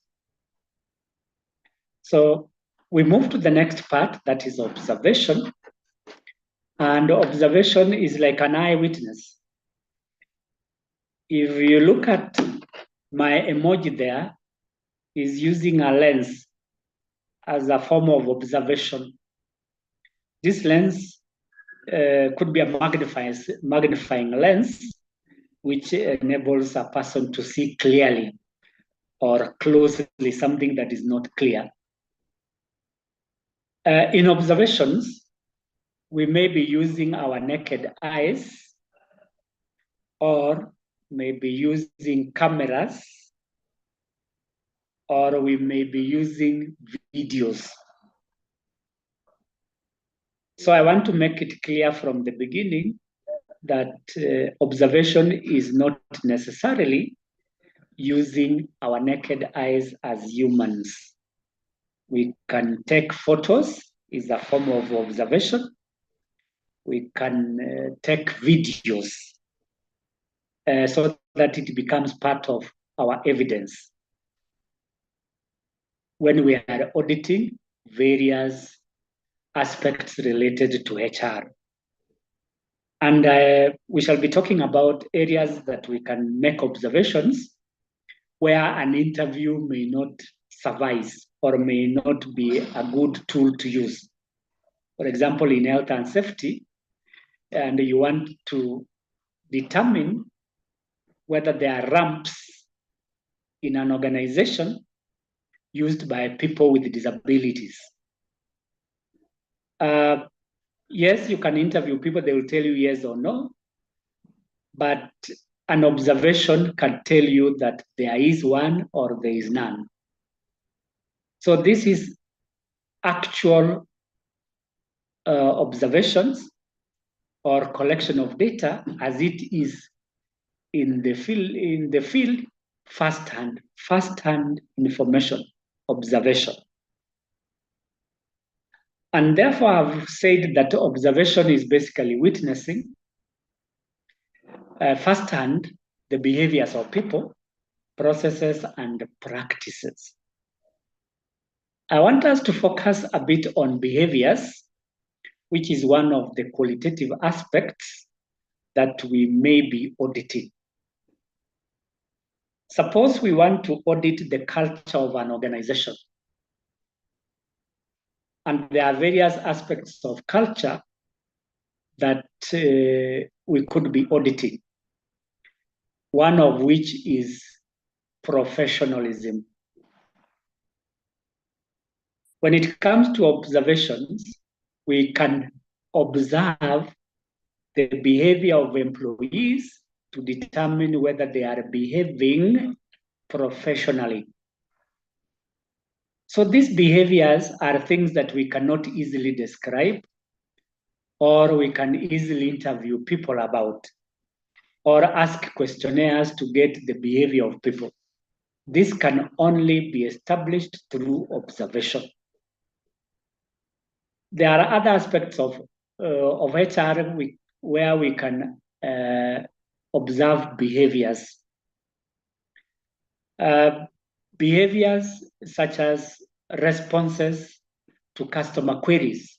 So we move to the next part, that is observation. And observation is like an eyewitness. If you look at my emoji there, is using a lens as a form of observation. This lens could be a magnifying lens, which enables a person to see clearly or closely something that is not clear. In observations, we may be using our naked eyes or maybe using cameras, or we may be using videos. So I want to make it clear from the beginning that observation is not necessarily using our naked eyes as humans. We can take photos, is a form of observation. We can take videos so that it becomes part of our evidence when we are auditing various aspects related to HR. And we shall be talking about areas that we can make observations where an interview may not suffice or may not be a good tool to use. For example, in health and safety, and you want to determine whether there are ramps in an organization used by people with disabilities. Yes, you can interview people, they will tell you yes or no, but an observation can tell you that there is one or there is none. So this is actual observations or collection of data as it is in the field, first-hand information, observation. And therefore, I've said that observation is basically witnessing firsthand the behaviors of people, processes, and practices. I want us to focus a bit on behaviors, which is one of the qualitative aspects that we may be auditing. Suppose we want to audit the culture of an organization. And there are various aspects of culture that we could be auditing. One of which is professionalism. When it comes to observations, we can observe the behavior of employees to determine whether they are behaving professionally. So these behaviors are things that we cannot easily describe, or we can easily interview people about, or ask questionnaires to get the behavior of people. This can only be established through observation. There are other aspects of HR where we can observe behaviors. Behaviors such as responses to customer queries.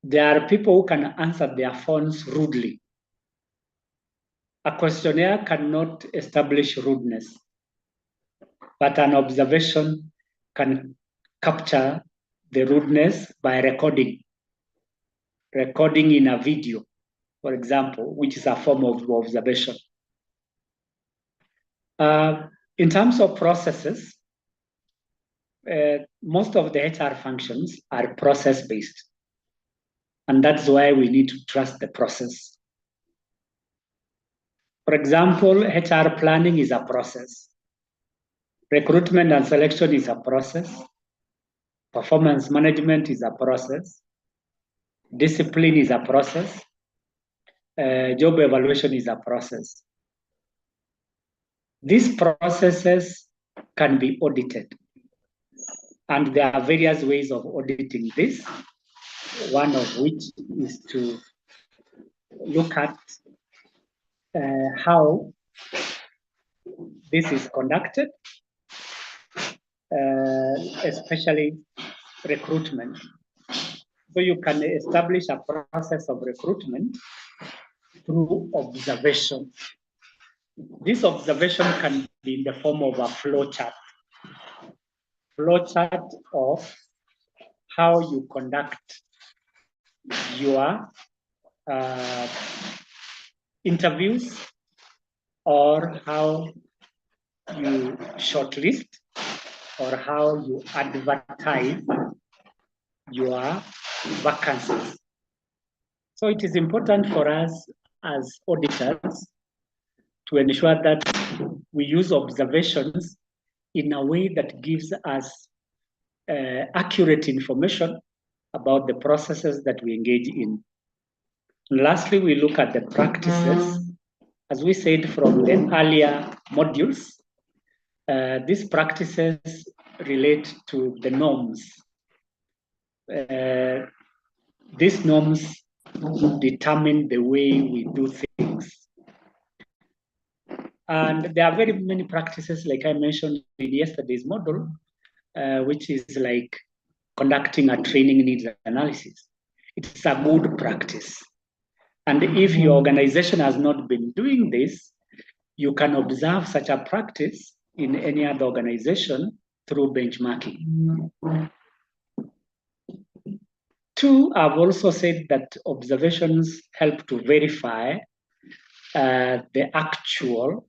There are people who can answer their phones rudely. A questionnaire cannot establish rudeness, but an observation can capture the rudeness by recording in a video, for example, which is a form of observation. In terms of processes, most of the HR functions are process-based. And that's why we need to trust the process. For example, HR planning is a process. Recruitment and selection is a process. Performance management is a process. Discipline is a process. Job evaluation is a process. These processes can be audited. And there are various ways of auditing this, one of which is to look at how this is conducted, especially recruitment. So you can establish a process of recruitment through observation. This observation can be in the form of a flowchart of how you conduct your interviews, or how you shortlist, or how you advertise your vacancies. So it is important for us as auditors to ensure that we use observations in a way that gives us accurate information about the processes that we engage in. And lastly, we look at the practices. As we said from the earlier modules, these practices relate to the norms. These norms determine the way we do things. And there are very many practices, like I mentioned in yesterday's model, which is like conducting a training needs analysis. It's a good practice. And if your organization has not been doing this, you can observe such a practice in any other organization through benchmarking. Two, I've also said that observations help to verify the actual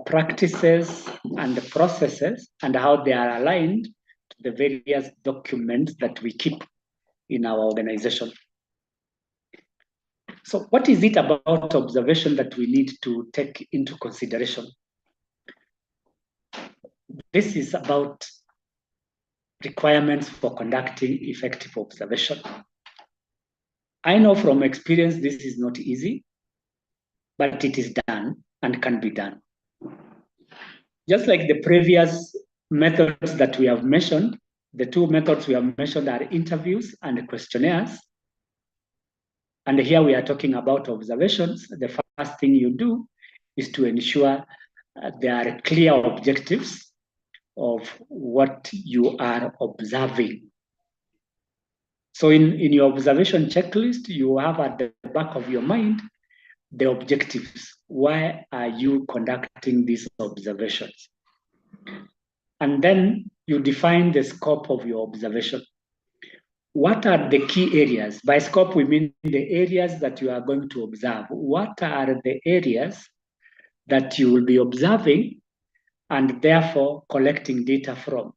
practices and the processes and how they are aligned to the various documents that we keep in our organization. So what is it about observation that we need to take into consideration? This is about requirements for conducting effective observation. I know from experience this is not easy, but it is done and can be done. Just like the previous methods that we have mentioned, the two methods we have mentioned are interviews and questionnaires. And here we are talking about observations. The first thing you do is to ensure there are clear objectives of what you are observing. So in your observation checklist, you have at the back of your mind the objectives. Why are you conducting these observations? And then you define the scope of your observation. What are the key areas? By scope, we mean the areas that you are going to observe. What are the areas that you will be observing and therefore collecting data from?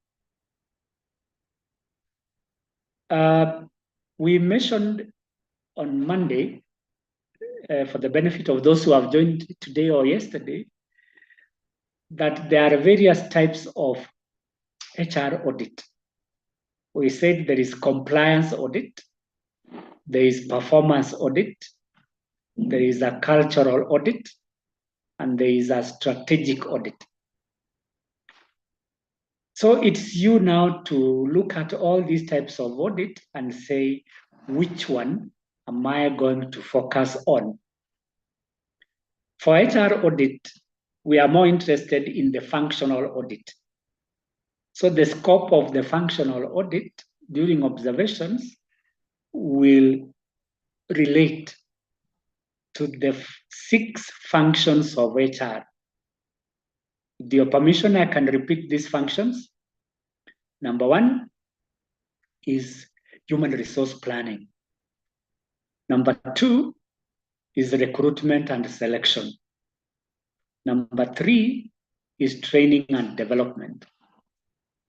We mentioned on Monday, for the benefit of those who have joined today or yesterday, that there are various types of HR audit. We said there is compliance audit, there is performance audit, there is a cultural audit, and there is a strategic audit. So it's you now to look at all these types of audit and say, which one am I going to focus on? For HR audit, we are more interested in the functional audit. So the scope of the functional audit during observations will relate to the 6 functions of HR. With your permission, I can repeat these functions. Number 1 is human resource planning. Number 2 is recruitment and selection. Number 3 is training and development.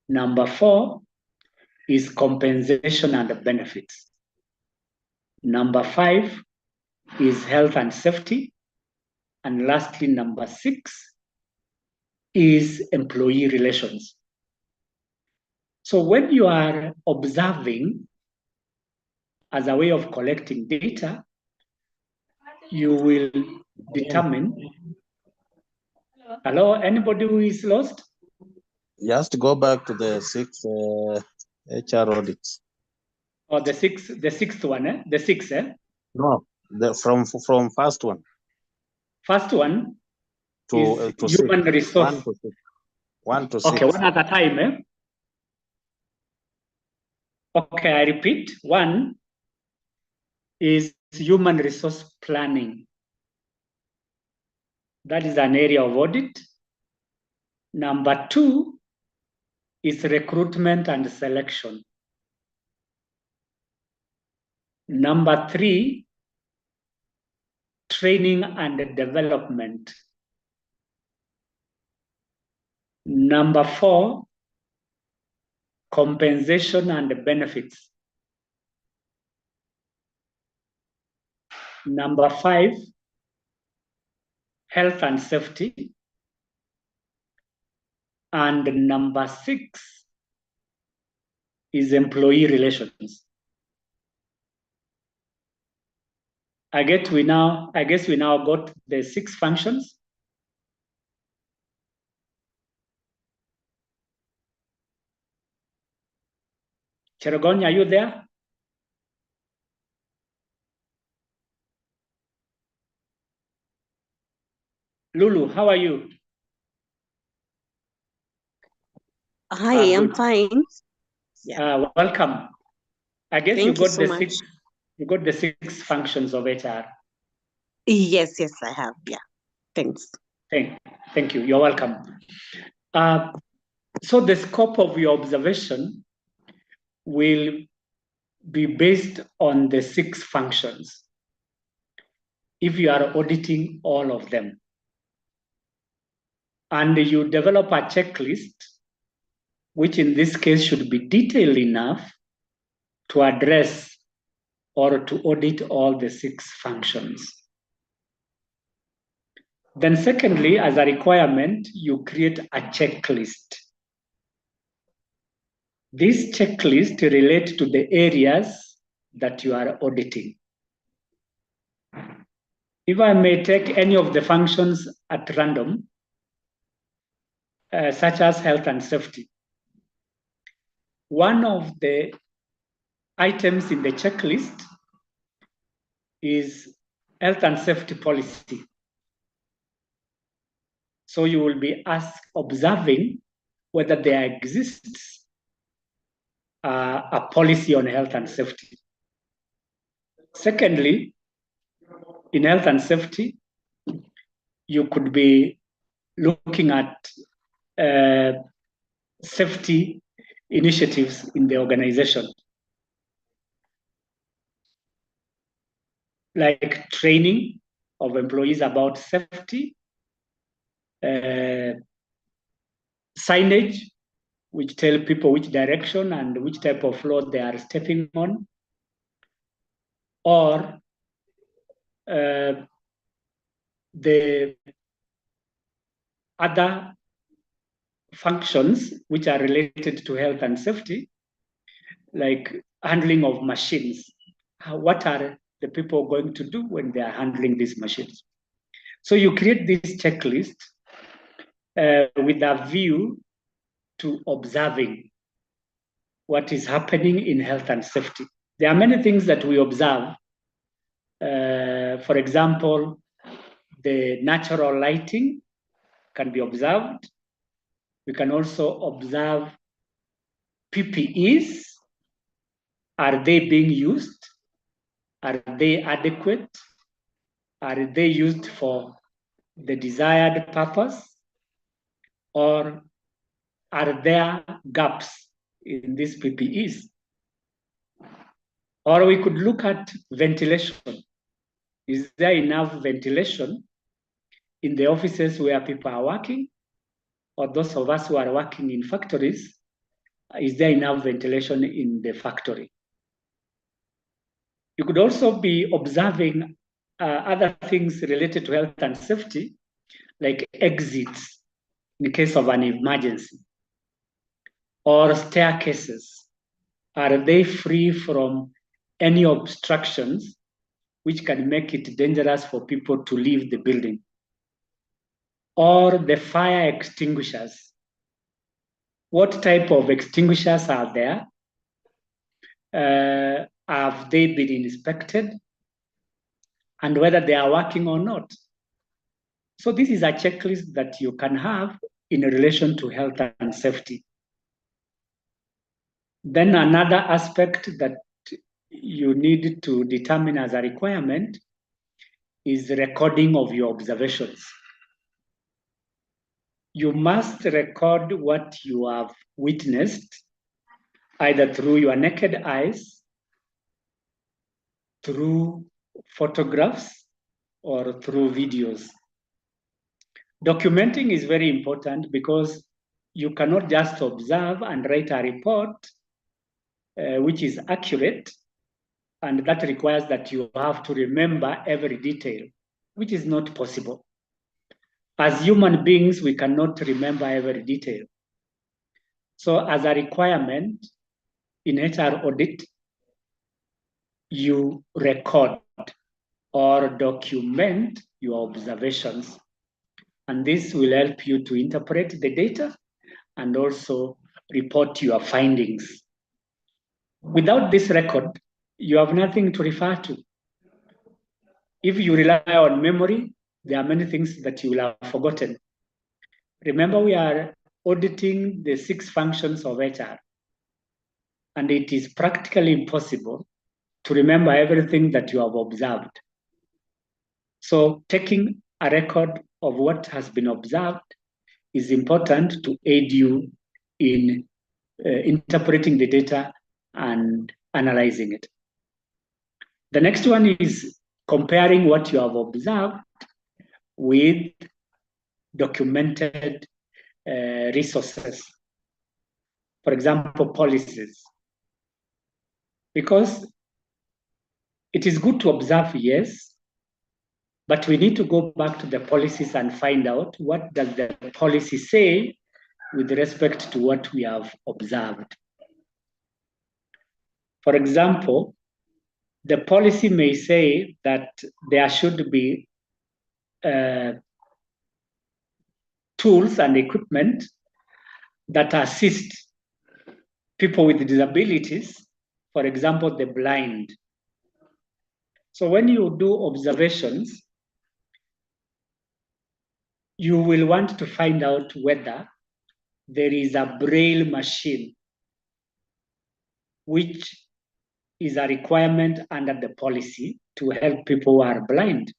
Number 4 is compensation and benefits. Number 5 is health and safety. And lastly, number 6 is employee relations. So when you are observing as a way of collecting data, you will determine. Hello, anybody who is lost?
Just go back to the 6 HR audits.
Or the sixth one, eh? The 6, eh?
No, from first one.
First one
to
human
6.
resource.
1 to 6.
Okay, one at a time, eh? Okay, I repeat. 1 is human resource planning. That is an area of audit. Number 2 is recruitment and selection. Number 3, training and development. Number 4, compensation and benefits. Number 5, health and safety. And number 6 is employee relations. I guess we now got the 6 functions. Cherogon, are you there? Lulu, how are you?
Hi, I'm fine.
Yeah. Welcome. I guess
Thank
you
you
got
so
the
much.
6. You got the 6 functions of HR.
Yes, I have. Yeah. Thanks.
Thank you. You're welcome. So the scope of your observation will be based on the 6 functions if you are auditing all of them. And you develop a checklist, which in this case should be detailed enough to address or to audit all the 6 functions. Then secondly, as a requirement, you create a checklist. This checklist relates to the areas that you are auditing. If I may take any of the functions at random, such as health and safety. One of the items in the checklist is health and safety policy. So you will be observing whether there exists a policy on health and safety. Secondly, in health and safety, you could be looking at safety initiatives in the organization, like training of employees about safety, signage, which tell people which direction and which type of floor they are stepping on, or the other functions which are related to health and safety, like handling of machines. What are the people going to do when they are handling these machines? So you create this checklist with a view to observing what is happening in health and safety. There are many things that we observe. For example, the natural lighting can be observed. We can also observe PPEs. Are they being used? Are they adequate? Are they used for the desired purpose? Or are there gaps in these PPEs? Or we could look at ventilation. Is there enough ventilation in the offices where people are working? Or those of us who are working in factories, is there enough ventilation in the factory? You could also be observing other things related to health and safety, like exits in case of an emergency, or staircases. Are they free from any obstructions which can make it dangerous for people to leave the building? Or the fire extinguishers. What type of extinguishers are there? Have they been inspected? And whether they are working or not. So this is a checklist that you can have in relation to health and safety. Then another aspect that you need to determine as a requirement is the recording of your observations. You must record what you have witnessed, either through your naked eyes, through photographs, or through videos. Documenting is very important because you cannot just observe and write a report which is accurate, and that requires that you have to remember every detail, which is not possible. As human beings, we cannot remember every detail. So as a requirement in HR audit, you record or document your observations. And this will help you to interpret the data and also report your findings. Without this record, you have nothing to refer to. If you rely on memory, there are many things that you will have forgotten. Remember, we are auditing the 6 functions of HR, and it is practically impossible to remember everything that you have observed. So taking a record of what has been observed is important to aid you in interpreting the data and analyzing it. The next one is comparing what you have observed with documented resources. For example, policies. Because it is good to observe, yes, but we need to go back to the policies and find out what does the policy say with respect to what we have observed. For example, the policy may say that there should be tools and equipment that assist people with disabilities, for example, the blind. So when you do observations, you will want to find out whether there is a braille machine, which is a requirement under the policy to help people who are blind.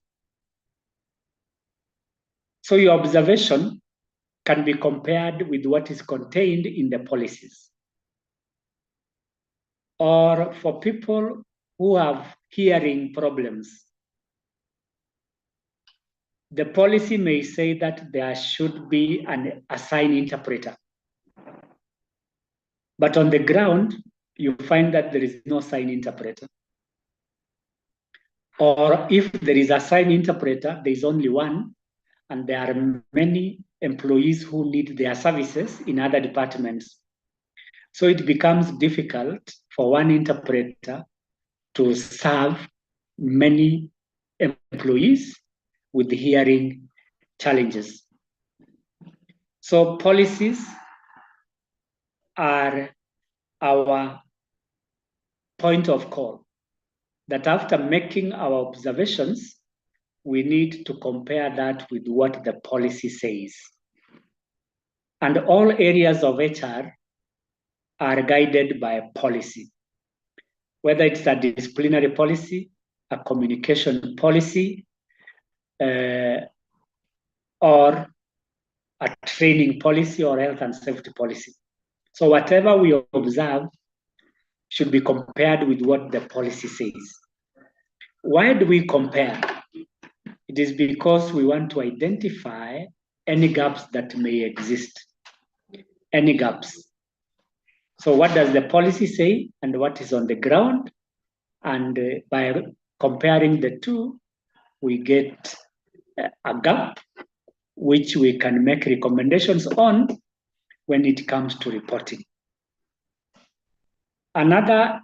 So your observation can be compared with what is contained in the policies. Or for people who have hearing problems, the policy may say that there should be a sign interpreter. But on the ground, you find that there is no sign interpreter. Or if there is a sign interpreter, there is only one, and there are many employees who need their services in other departments. So it becomes difficult for one interpreter to serve many employees with hearing challenges. So policies are our point of call, that after making our observations, we need to compare that with what the policy says. And all areas of HR are guided by policy, whether it's a disciplinary policy, a communication policy, or a training policy or health and safety policy. So whatever we observe should be compared with what the policy says. Why do we compare? It is because we want to identify any gaps that may exist, any gaps. So what does the policy say and what is on the ground? And by comparing the two, we get a gap which we can make recommendations on when it comes to reporting. Another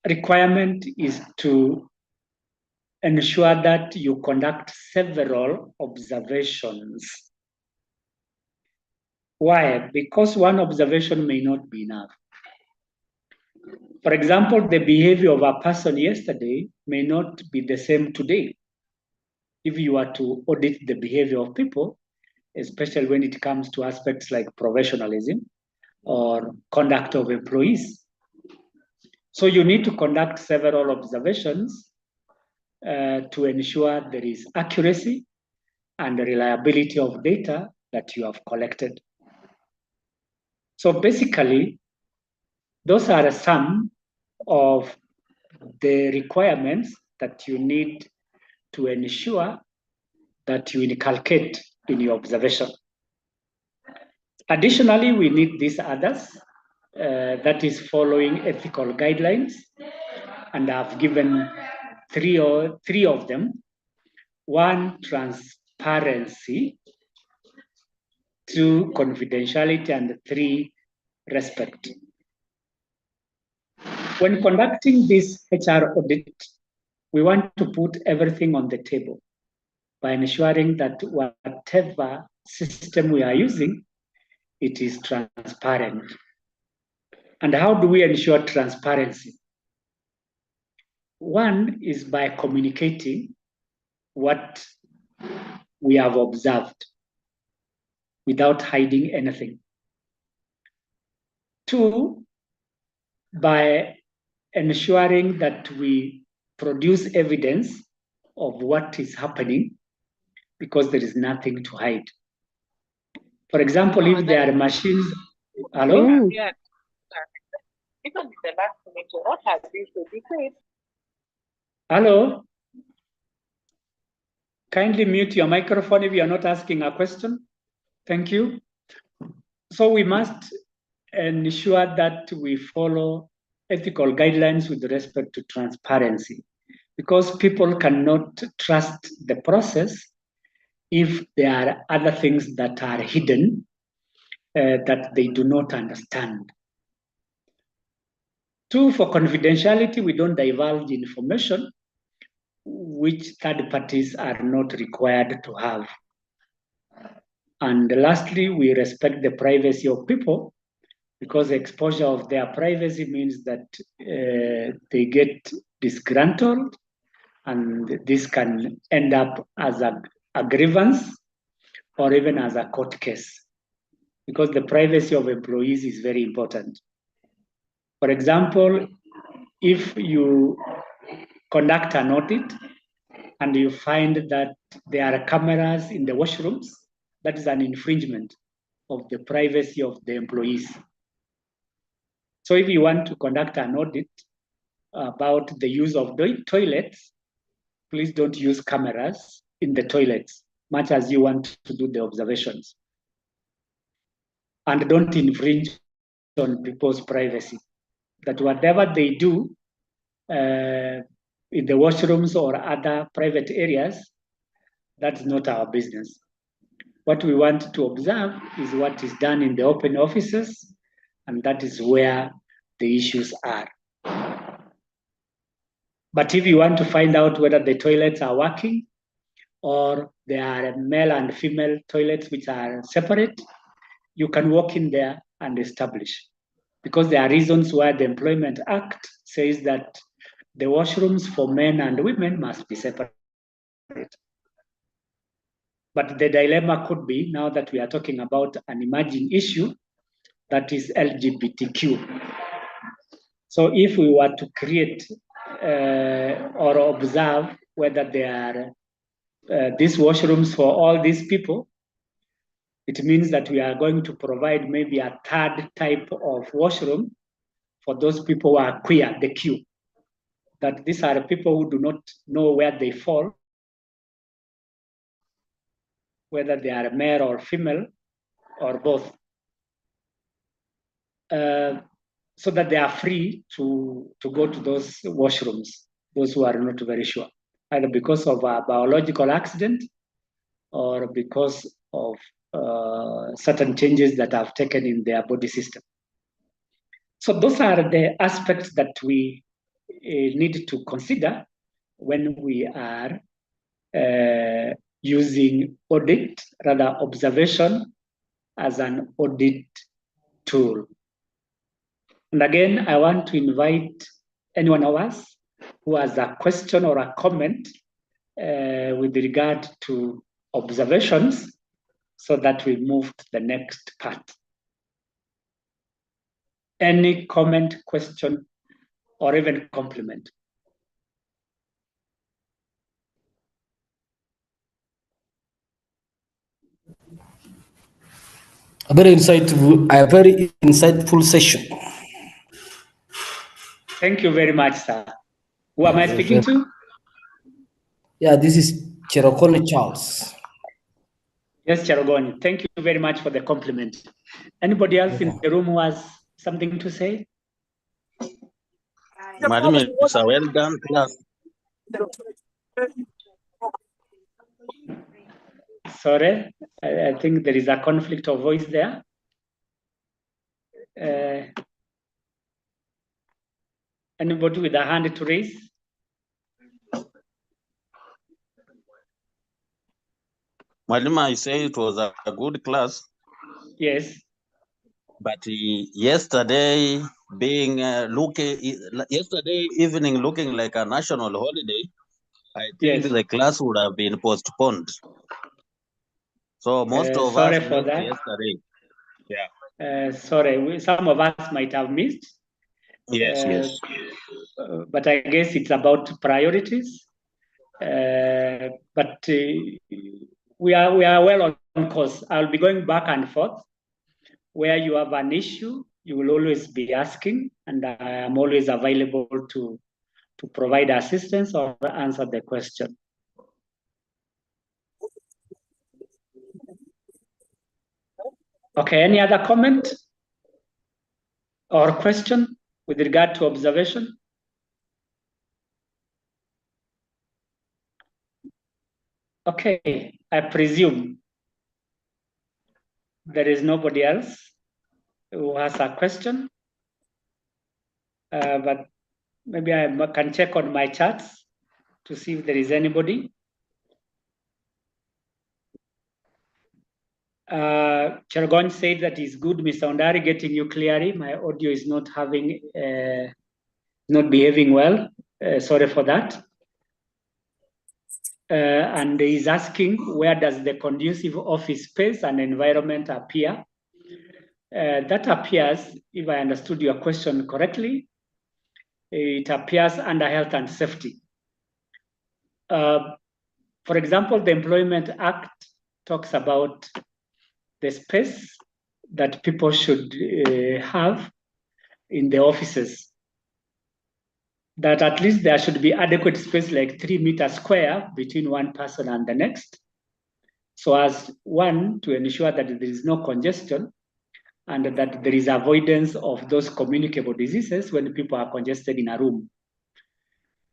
requirement is to ensure that you conduct several observations. Why? Because one observation may not be enough. For example, the behavior of a person yesterday may not be the same today. If you are to audit the behavior of people, especially when it comes to aspects like professionalism or conduct of employees. So you need to conduct several observations to ensure there is accuracy and reliability of data that you have collected. So basically, those are some of the requirements that you need to ensure that you inculcate in your observation. Additionally, we need these others, that is following ethical guidelines, and I've given three of them. One, transparency. Two, confidentiality, and three, respect. When conducting this HR audit, we want to put everything on the table by ensuring that whatever system we are using, it is transparent. And how do we ensure transparency? One is by communicating what we have observed without hiding anything. Two, by ensuring that we produce evidence of what is happening, because there is nothing to hide. For example, if there are machines, hello?
Yeah. Because it's the last minute, what has been predicted?
Hello? Kindly mute your microphone if you are not asking a question. Thank you. So we must ensure that we follow ethical guidelines with respect to transparency, because people cannot trust the process if there are other things that are hidden that they do not understand. Two, for confidentiality, we don't divulge information which third parties are not required to have. And lastly, we respect the privacy of people, because exposure of their privacy means that they get disgruntled, and this can end up as a grievance or even as a court case, because the privacy of employees is very important. For example, if you conduct an audit and you find that there are cameras in the washrooms, that is an infringement of the privacy of the employees. So if you want to conduct an audit about the use of toilets, please don't use cameras in the toilets, much as you want to do the observations. And don't infringe on people's privacy, that whatever they do in the washrooms or other private areas, that's not our business. What we want to observe is what is done in the open offices, and that is where the issues are. But if you want to find out whether the toilets are working or there are male and female toilets which are separate, you can walk in there and establish. Because there are reasons why the Employment Act says that the washrooms for men and women must be separate. But the dilemma could be, now that we are talking about an emerging issue, that is LGBTQ. So if we were to create or observe whether there are these washrooms for all these people, it means that we are going to provide maybe a third type of washroom for those people who are queer, the Q. That these are people who do not know where they fall, whether they are male or female or both. So that they are free to go to those washrooms, those who are not very sure, either because of a biological accident or because of certain changes that have taken in their body system. So those are the aspects that we need to consider when we are using audit, rather observation, as an audit tool. And again, I want to invite any one of us who has a question or a comment with regard to observations so that we move to the next part. Any comment, question, or even compliment?
A very insightful session.
Thank you very much, sir. Who am I speaking to?
Yeah, this is Cherokone Charles.
Yes, Cherogoni. Thank you very much for the compliment. Anybody else in the room who has something to say?
Madam, it's a well done class.
Sorry, I think there is a conflict of voice there. Anybody with a hand to raise?
Madam, I say it was a good class.
Yes.
But yesterday being yesterday evening looking like a national holiday, I think the class would have been postponed. So most of
sorry
us
for
missed
that.
yesterday. Yeah.
Sorry, some of us might have missed.
Yes.
But I guess it's about priorities. But we are well on course. I'll be going back and forth. Where you have an issue, you will always be asking, and I am always available to provide assistance or answer the question. Okay, any other comment or question with regard to observation? Okay, I presume there is nobody else who has a question, but maybe I can check on my charts to see if there is anybody. Chergon said that is good, Mr. Ondari, getting you clearly. My audio is not having, not behaving well. Sorry for that. And he's asking, where does the conducive office space and environment appear? That appears, if I understood your question correctly, it appears under health and safety. For example, the Employment Act talks about the space that people should have in the offices. That at least there should be adequate space, like 3 meters square between one person and the next. So as one, to ensure that there is no congestion and that there is avoidance of those communicable diseases when people are congested in a room.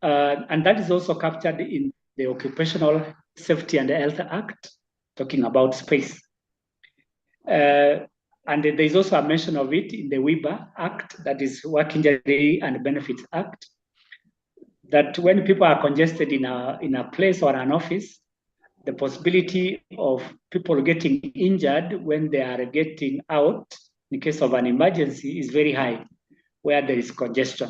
And that is also captured in the Occupational Safety and Health Act, talking about space. And there's also a mention of it in the WIBA Act, that is Work Injury and Benefits Act, that when people are congested in a place or an office, the possibility of people getting injured when they are getting out in case of an emergency is very high where there is congestion.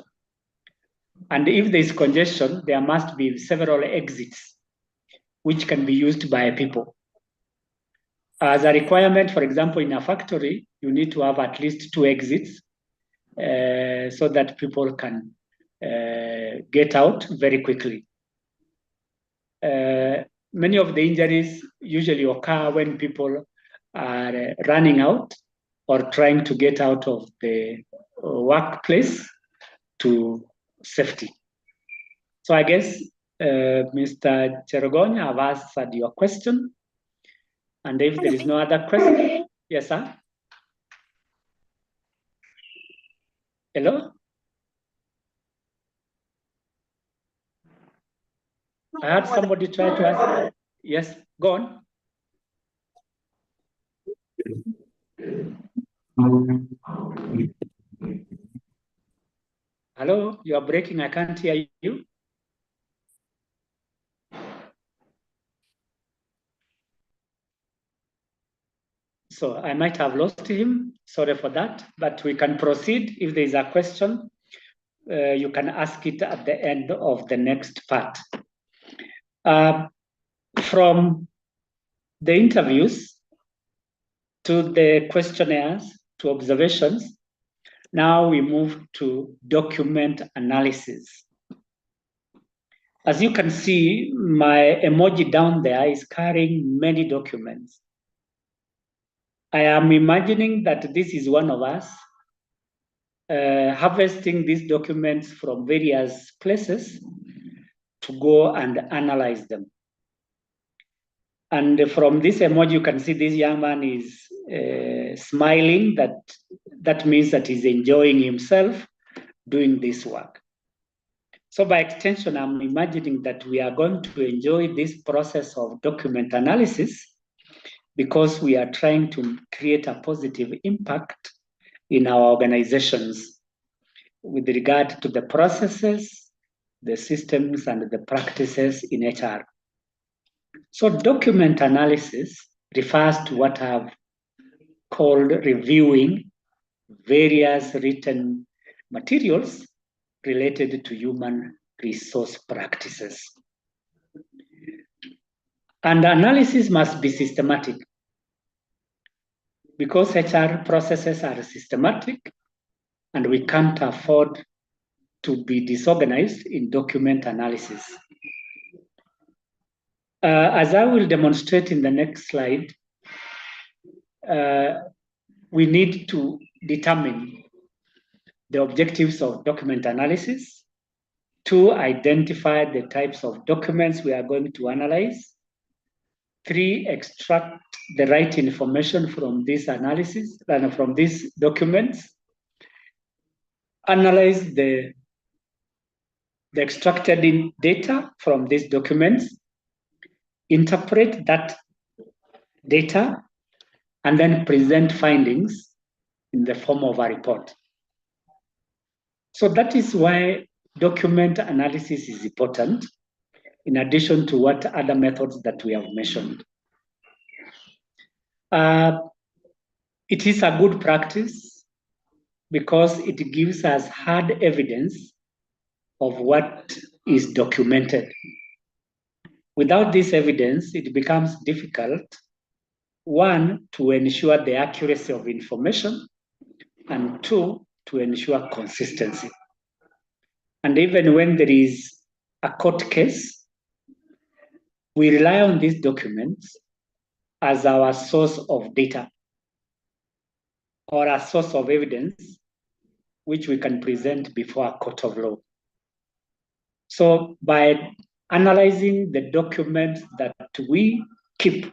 And if there is congestion, there must be several exits which can be used by people. As a requirement, for example, in a factory, you need to have at least 2 exits so that people can get out very quickly. Many of the injuries usually occur when people are running out or trying to get out of the workplace to safety. So I guess, Mr. Cherogonya, I've answered your question. And if there is no other question, yes, sir? Hello? I heard somebody try to ask. Yes, go on. Hello, you are breaking. I can't hear you. So I might have lost him. Sorry for that, but we can proceed. If there is a question, you can ask it at the end of the next part. From the interviews to the questionnaires to observations, now we move to document analysis. As you can see, my emoji down there is carrying many documents. I am imagining that this is one of us harvesting these documents from various places to go and analyze them. And from this emoji, you can see this young man is smiling. That means that he's enjoying himself doing this work. So by extension, I'm imagining that we are going to enjoy this process of document analysis because we are trying to create a positive impact in our organizations with regard to the processes, the systems, and the practices in HR. So document analysis refers to what I've called reviewing various written materials related to human resource practices. And analysis must be systematic because HR processes are systematic and we can't afford to be disorganized in document analysis. As I will demonstrate in the next slide, we need to determine the objectives of document analysis, to identify the types of documents we are going to analyze, 3, extract the right information from this analysis and from these documents, analyze the extracted data from these documents, interpret that data, and then present findings in the form of a report. So that is why document analysis is important, in addition to what other methods that we have mentioned. It is a good practice because it gives us hard evidence of what is documented. Without this evidence, it becomes difficult, 1, to ensure the accuracy of information, and 2, to ensure consistency. And even when there is a court case, we rely on these documents as our source of data or a source of evidence which we can present before a court of law. So by analyzing the documents that we keep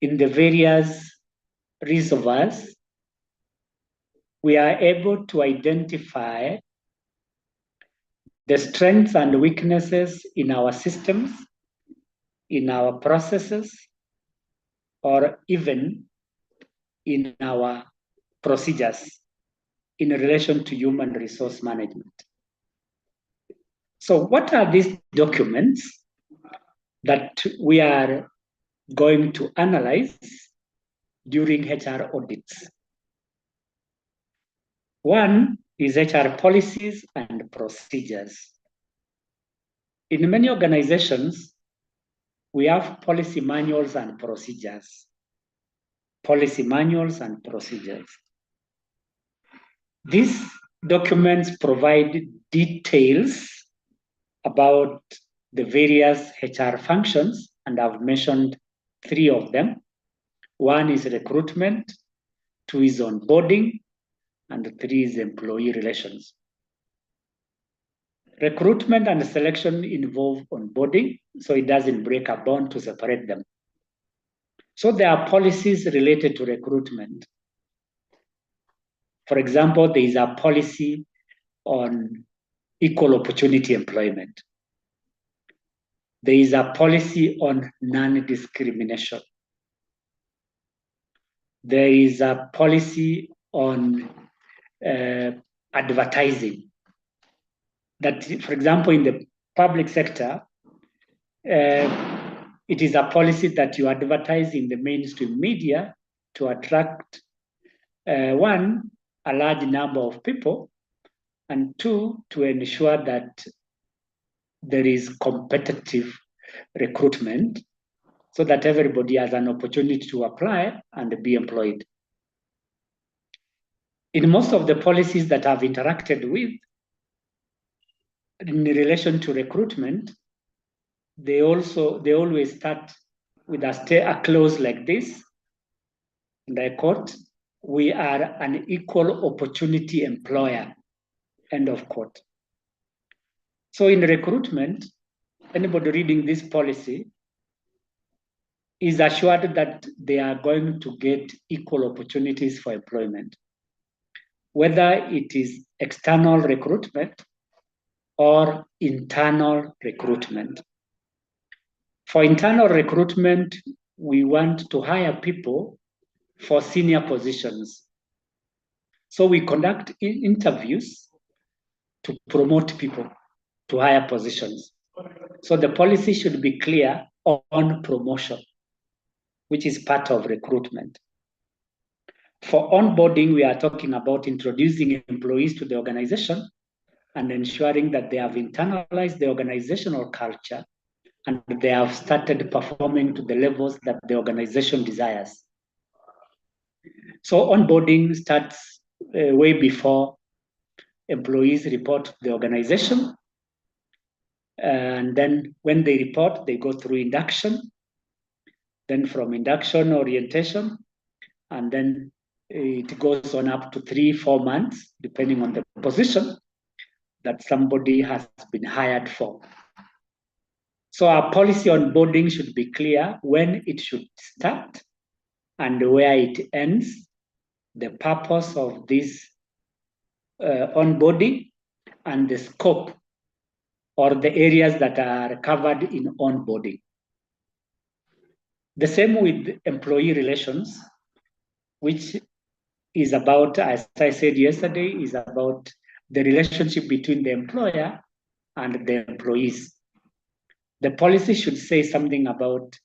in the various reservoirs, we are able to identify the strengths and weaknesses in our systems, in our processes, or even in our procedures in relation to human resource management. So what are these documents that we are going to analyze during HR audits? One is HR policies and procedures. In many organizations, we have policy manuals and procedures. Policy manuals and procedures. These documents provide details about the various HR functions, and I've mentioned 3 of them. 1 is recruitment, 2 is onboarding, and 3 is employee relations. Recruitment and selection involve onboarding, so it doesn't break a bond to separate them. So there are policies related to recruitment. For example, there is a policy on equal opportunity employment. There is a policy on non-discrimination. There is a policy on advertising. That, for example, in the public sector, it is a policy that you advertise in the mainstream media to attract, 1, a large number of people, and 2, to ensure that there is competitive recruitment so that everybody has an opportunity to apply and be employed. In most of the policies that I've interacted with in relation to recruitment, they always start with a clause like this, and I quote, "We are an equal opportunity employer," end of quote. So in recruitment, anybody reading this policy is assured that they are going to get equal opportunities for employment, whether it is external recruitment or internal recruitment. For internal recruitment, we want to hire people for senior positions. So we conduct interviews to promote people to higher positions. So the policy should be clear on promotion, which is part of recruitment. For onboarding, we are talking about introducing employees to the organization and ensuring that they have internalized the organizational culture and they have started performing to the levels that the organization desires. So onboarding starts way before employees report to the organization. And then when they report, they go through induction. Then from induction, orientation, and then it goes on up to 3-4 months, depending on the position that somebody has been hired for. So our policy on onboarding should be clear when it should start and where it ends, the purpose of this onboarding, and the scope or the areas that are covered in onboarding. The same with employee relations, which is about, as I said yesterday, is about the relationship between the employer and the employees. The policy should say something about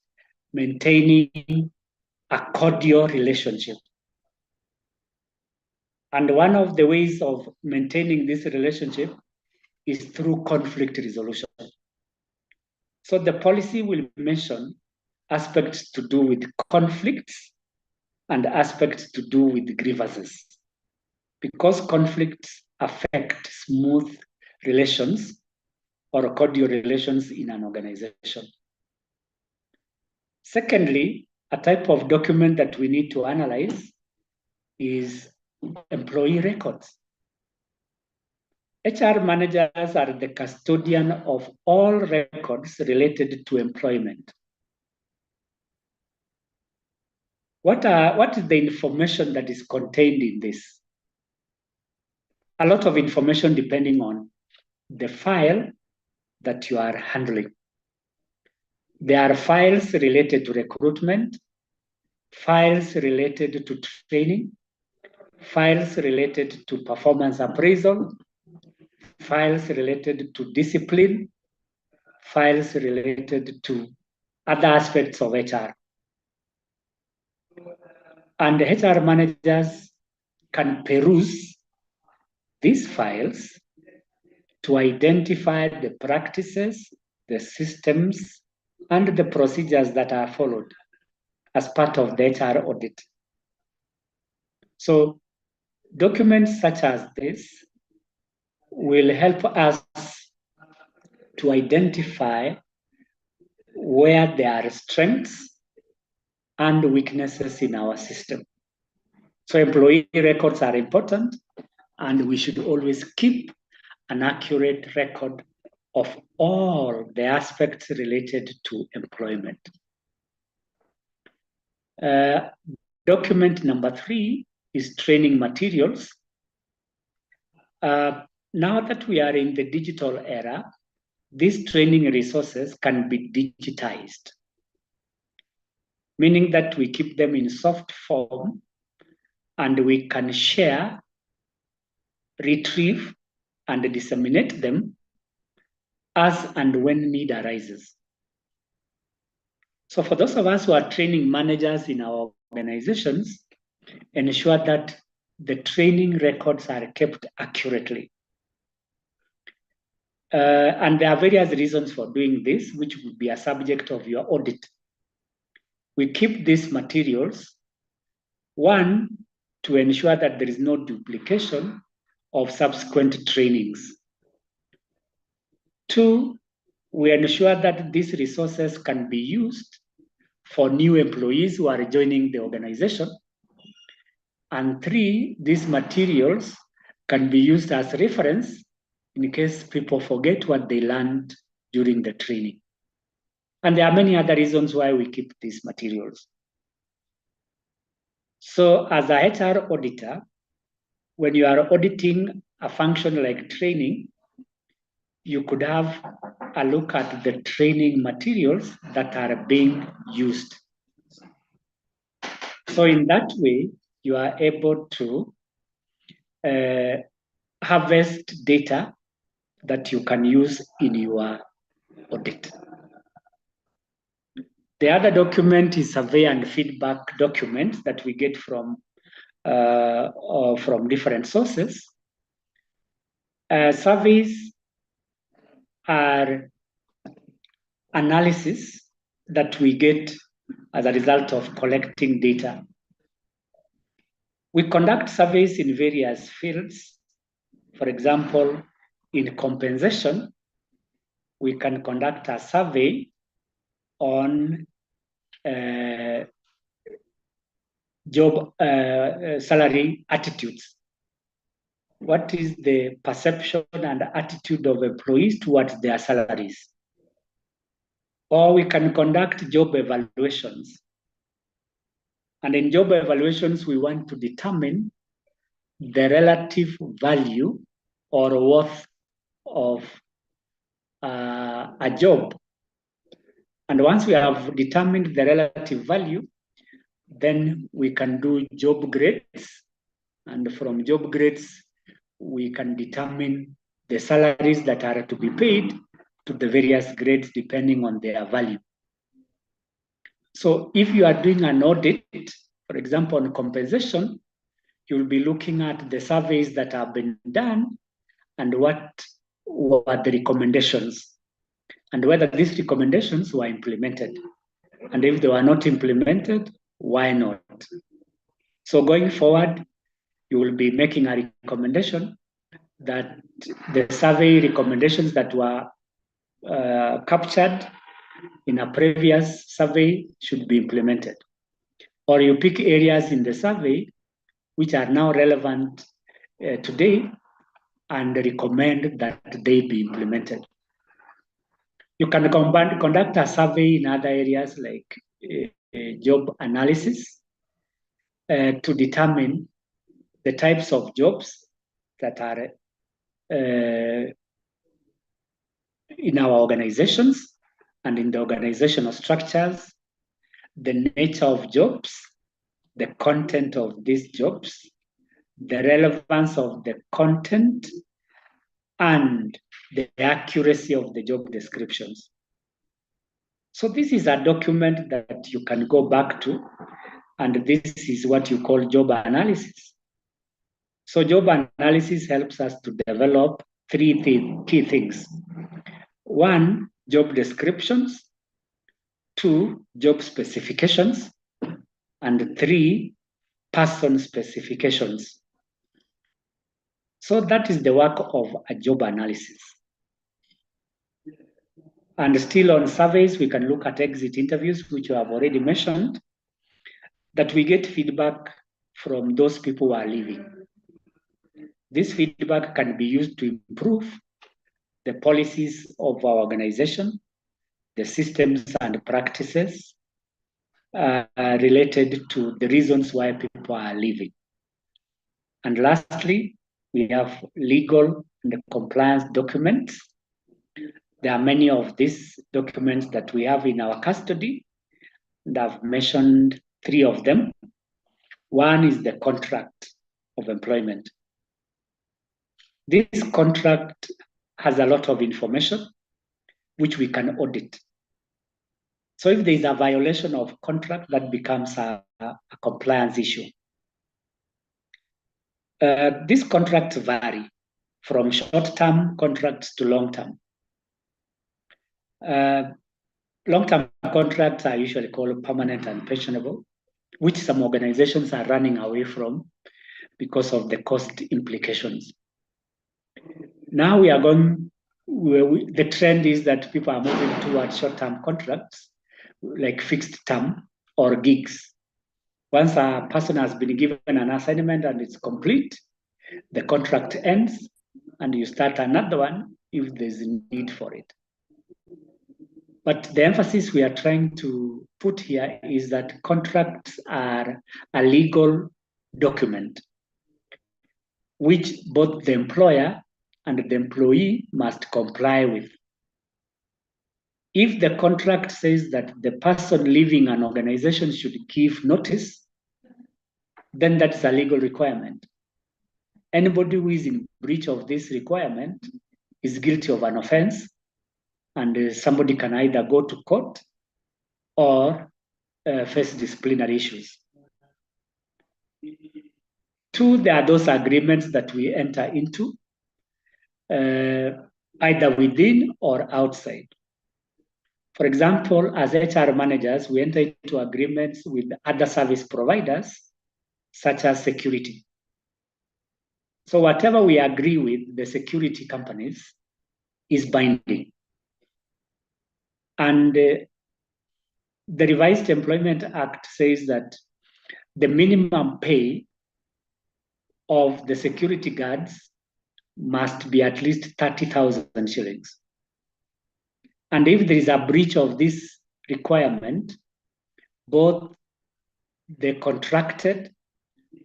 maintaining a cordial relationship. And one of the ways of maintaining this relationship is through conflict resolution. So the policy will mention aspects to do with conflicts and aspects to do with grievances, because conflicts affect smooth relations or cordial relations in an organization. Secondly, a type of document that we need to analyze is employee records. HR managers are the custodian of all records related to employment. What is the information that is contained in this? A lot of information depending on the file that you are handling. There are files related to recruitment, files related to training, files related to performance appraisal, files related to discipline, files related to other aspects of HR. And HR managers can peruse these files to identify the practices, the systems, and the procedures that are followed as part of the HR audit. So documents such as this will help us to identify where there are strengths and weaknesses in our system. So employee records are important, and we should always keep an accurate record of all the aspects related to employment. Document number 3 is training materials. Now that we are in the digital era, these training resources can be digitized, meaning that we keep them in soft form and we can share, retrieve, and disseminate them as and when need arises. So for those of us who are training managers in our organizations, ensure that the training records are kept accurately. And there are various reasons for doing this, which would be a subject of your audit. We keep these materials, one, to ensure that there is no duplication of subsequent trainings. Two, we ensure that these resources can be used for new employees who are joining the organization. And three, these materials can be used as reference in case people forget what they learned during the training. And there are many other reasons why we keep these materials. So as a HR auditor, when you are auditing a function like training, you could have a look at the training materials that are being used. So in that way, you are able to harvest data that you can use in your audit. The other document is survey and feedback documents that we get from different sources. Surveys are analysis that we get as a result of collecting data. We conduct surveys in various fields. For example, in compensation, we can conduct a survey on job salary attitudes. What is the perception and attitude of employees towards their salaries? Or we can conduct job evaluations. And in job evaluations, we want to determine the relative value or worth of a job. And once we have determined the relative value, then we can do job grades. And from job grades, we can determine the salaries that are to be paid to the various grades depending on their value. So if you are doing an audit, for example, on compensation, you'll be looking at the surveys that have been done and what were the recommendations and whether these recommendations were implemented. And if they were not implemented, why not? So going forward, you will be making a recommendation that the survey recommendations that were captured in a previous survey should be implemented. Or you pick areas in the survey which are now relevant today and recommend that they be implemented. You can conduct a survey in other areas like job analysis to determine the types of jobs that are in our organizations and in the organizational structures, the nature of jobs, the content of these jobs, the relevance of the content, and the accuracy of the job descriptions. So this is a document that you can go back to, and this is what you call job analysis. So job analysis helps us to develop three key things. One, job descriptions. Two, job specifications. And three, person specifications. So that is the work of a job analysis. And still on surveys, we can look at exit interviews, which you have already mentioned, that we get feedback from those people who are leaving. This feedback can be used to improve the policies of our organization, the systems and practices related to the reasons why people are leaving. And lastly, we have legal and compliance documents. There are many of these documents that we have in our custody, and I've mentioned three of them. One is the contract of employment. This contract has a lot of information which we can audit. So if there is a violation of contract, that becomes a compliance issue. These contracts vary from short-term contracts to long-term. Long-term contracts are usually called permanent and pensionable, which some organizations are running away from because of the cost implications. Now we are going, the trend is that people are moving towards short-term contracts, like fixed term or gigs. Once a person has been given an assignment and it's complete, the contract ends and you start another one if there's a need for it. But the emphasis we are trying to put here is that contracts are a legal document which both the employer and the employee must comply with. If the contract says that the person leaving an organization should give notice, then that's a legal requirement. Anybody who is in breach of this requirement is guilty of an offense, and somebody can either go to court or face disciplinary issues. Two, there are those agreements that we enter into, either within or outside. For example, as HR managers, we enter into agreements with other service providers, such as security. So whatever we agree with the security companies is binding. And the Revised Employment Act says that the minimum pay of the security guards must be at least 30,000 shillings. And if there is a breach of this requirement, both the contracted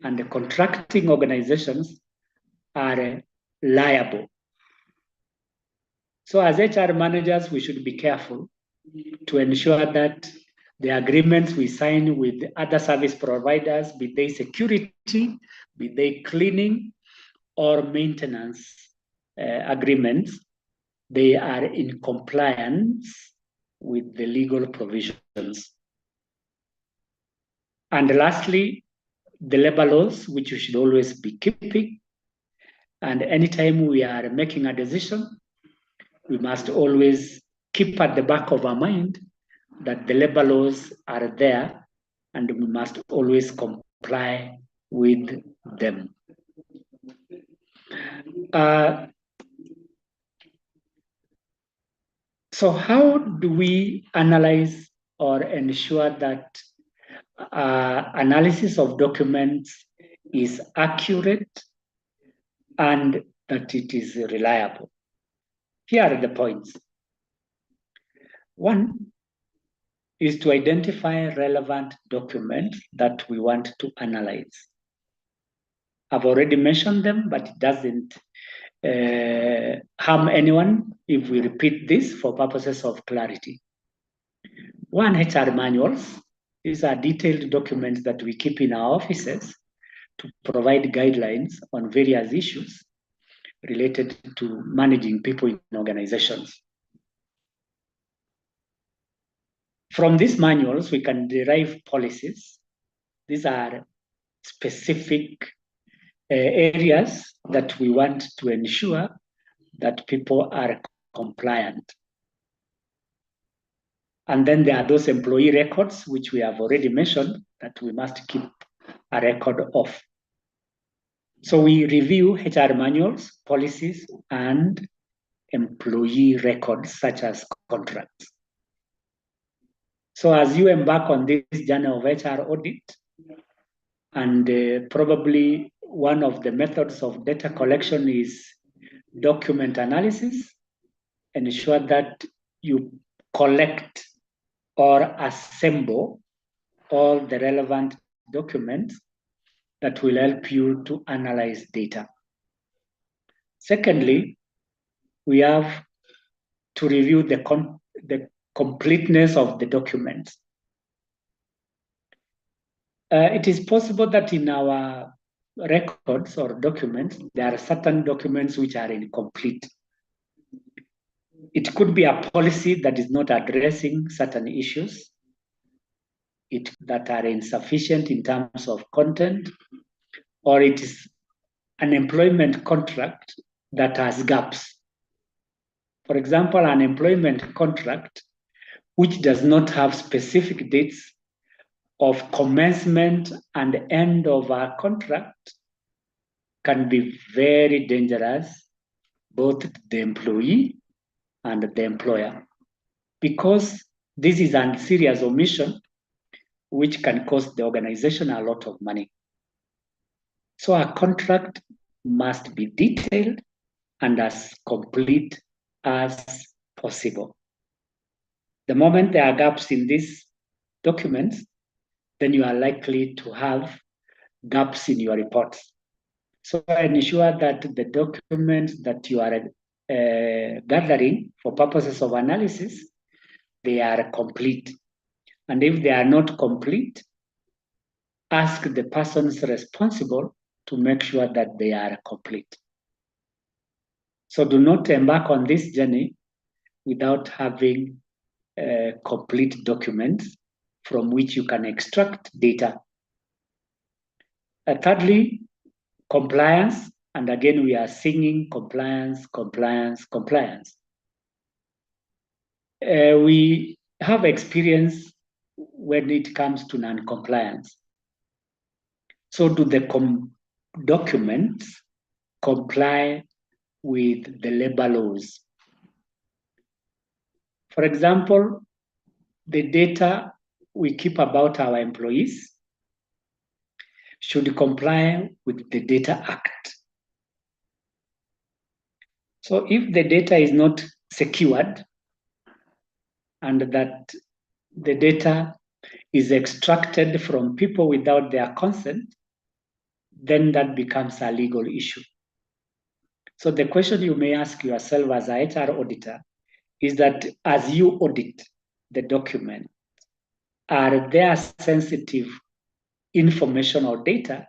and the contracting organizations are liable. So as HR managers, we should be careful to ensure that the agreements we sign with other service providers, be they security, be they cleaning or maintenance agreements, they are in compliance with the legal provisions. And lastly, the labor laws, which we should always be keeping. And anytime we are making a decision, we must always keep at the back of our mind that the labor laws are there and we must always comply with them. So how do we analyze or ensure that analysis of documents is accurate and that it is reliable? Here are the points. One is to identify relevant documents that we want to analyze. I've already mentioned them, but it doesn't harm anyone if we repeat this for purposes of clarity. One, HR manuals. These are detailed documents that we keep in our offices to provide guidelines on various issues related to managing people in organizations. From these manuals, we can derive policies. These are specific areas that we want to ensure that people are compliant. And then there are those employee records, which we have already mentioned, that we must keep a record of. So we review HR manuals, policies, and employee records, such as contracts. So as you embark on this journey of HR audit, and probably one of the methods of data collection is document analysis, ensure that you collect or assemble all the relevant documents that will help you to analyze data. Secondly, we have to review the completeness of the documents. It is possible that in our records or documents, there are certain documents which are incomplete. It could be a policy that is not addressing certain issues that are insufficient in terms of content, or it is an employment contract that has gaps. For example, an employment contract which does not have specific dates of commencement and end of a contract can be very dangerous, both to the employee and the employer, because this is a serious omission which can cost the organization a lot of money. So a contract must be detailed and as complete as possible. The moment there are gaps in these documents, then you are likely to have gaps in your reports. So ensure that the documents that you are gathering for purposes of analysis, they are complete. And if they are not complete, ask the persons responsible to make sure that they are complete. So do not embark on this journey without having complete documents from which you can extract data. Thirdly, compliance. And again, we are singing compliance, compliance, compliance. We have experience when it comes to non-compliance. So do the documents comply with the labor laws? For example, the data we keep about our employees should comply with the Data Act. So if the data is not secured and that the data is extracted from people without their consent, then that becomes a legal issue. So the question you may ask yourself as a HR auditor is that as you audit the document, are there sensitive information or data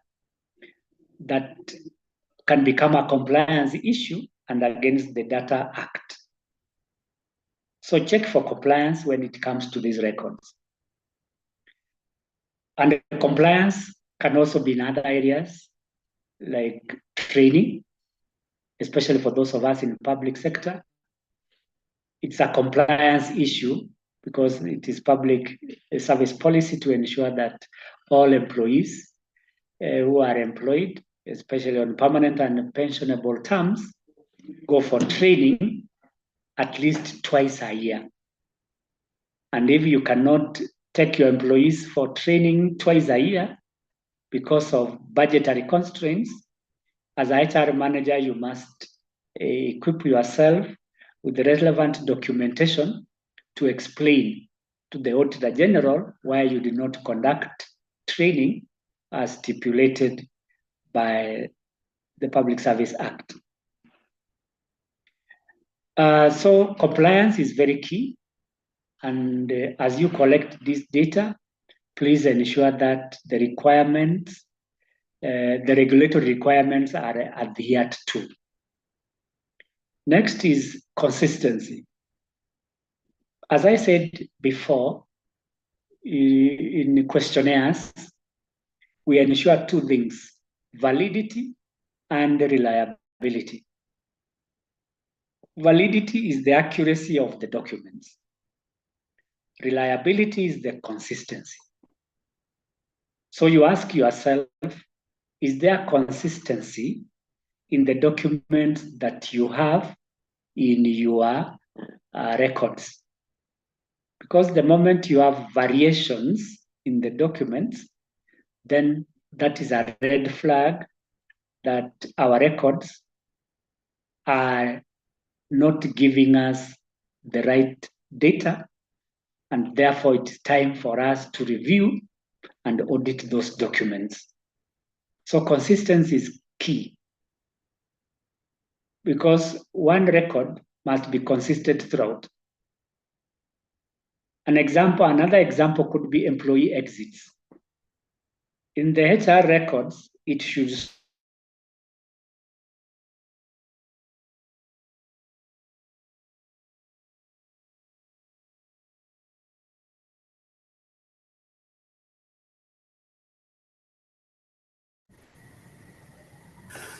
that can become a compliance issue and against the Data Act? So check for compliance when it comes to these records. And compliance can also be in other areas like training, especially for those of us in the public sector. It's a compliance issue because it is public service policy to ensure that all employees who are employed, especially on permanent and pensionable terms, go for training at least twice a year. And if you cannot take your employees for training twice a year because of budgetary constraints, as a HR manager, you must equip yourself with the relevant documentation to explain to the Auditor General why you did not conduct training as stipulated by the Public Service Act. So compliance is very key. And as you collect this data, please ensure that the requirements, the regulatory requirements are adhered to. Next is consistency. As I said before, in questionnaires, we ensure two things: validity and reliability. Validity is the accuracy of the documents. Reliability is the consistency. So you ask yourself, is there consistency in the documents that you have in your records? Because the moment you have variations in the documents, then that is a red flag that our records are not giving us the right data, and therefore it's time for us to review and audit those documents. So consistency is key, because one record must be consistent throughout. Another example could be employee exits. In the HR records, it should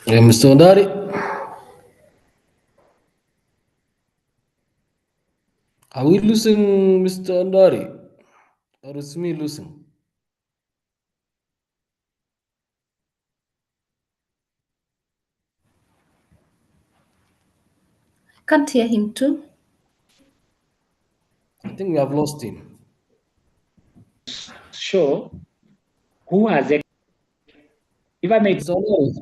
Mr. Ondari, are we losing Mr. Ondari? Or is me losing?
Can't hear him too.
I think we have lost him.
show who has, if I may.
Mr. Ondari.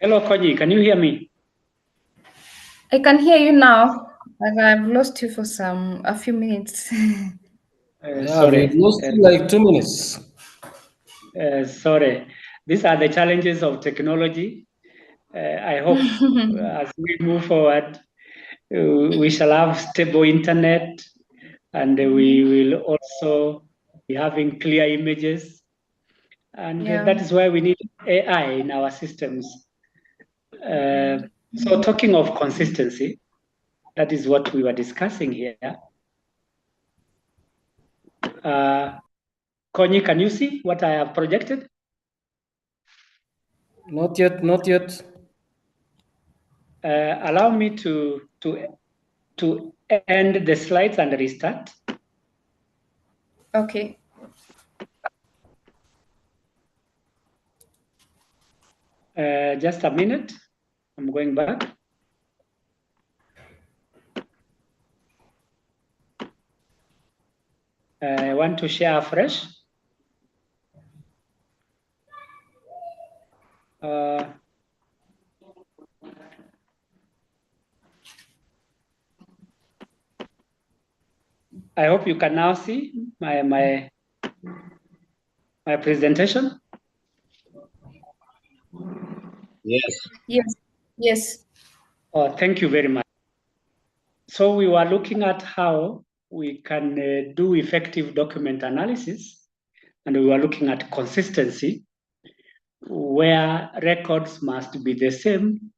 Hello, Koji, can you hear me?
I can hear you now. Like I've lost you for a few minutes.
Yeah, we've lost you like 2 minutes.
Sorry. These are the challenges of technology. I hope as we move forward, we shall have stable internet, and we will also be having clear images. And that is why we need AI in our systems. So talking of consistency, that is what we were discussing here. Konyi, can you see what I have projected?
Not yet, not yet.
Allow me to end the slides and restart.
Okay.
Just a minute. I'm going back. I want to share afresh. I hope you can now see my presentation.
Yes.
Yes. Yes.
Oh, thank you very much. So we were looking at how we can do effective document analysis, and we were looking at consistency, where records must be the same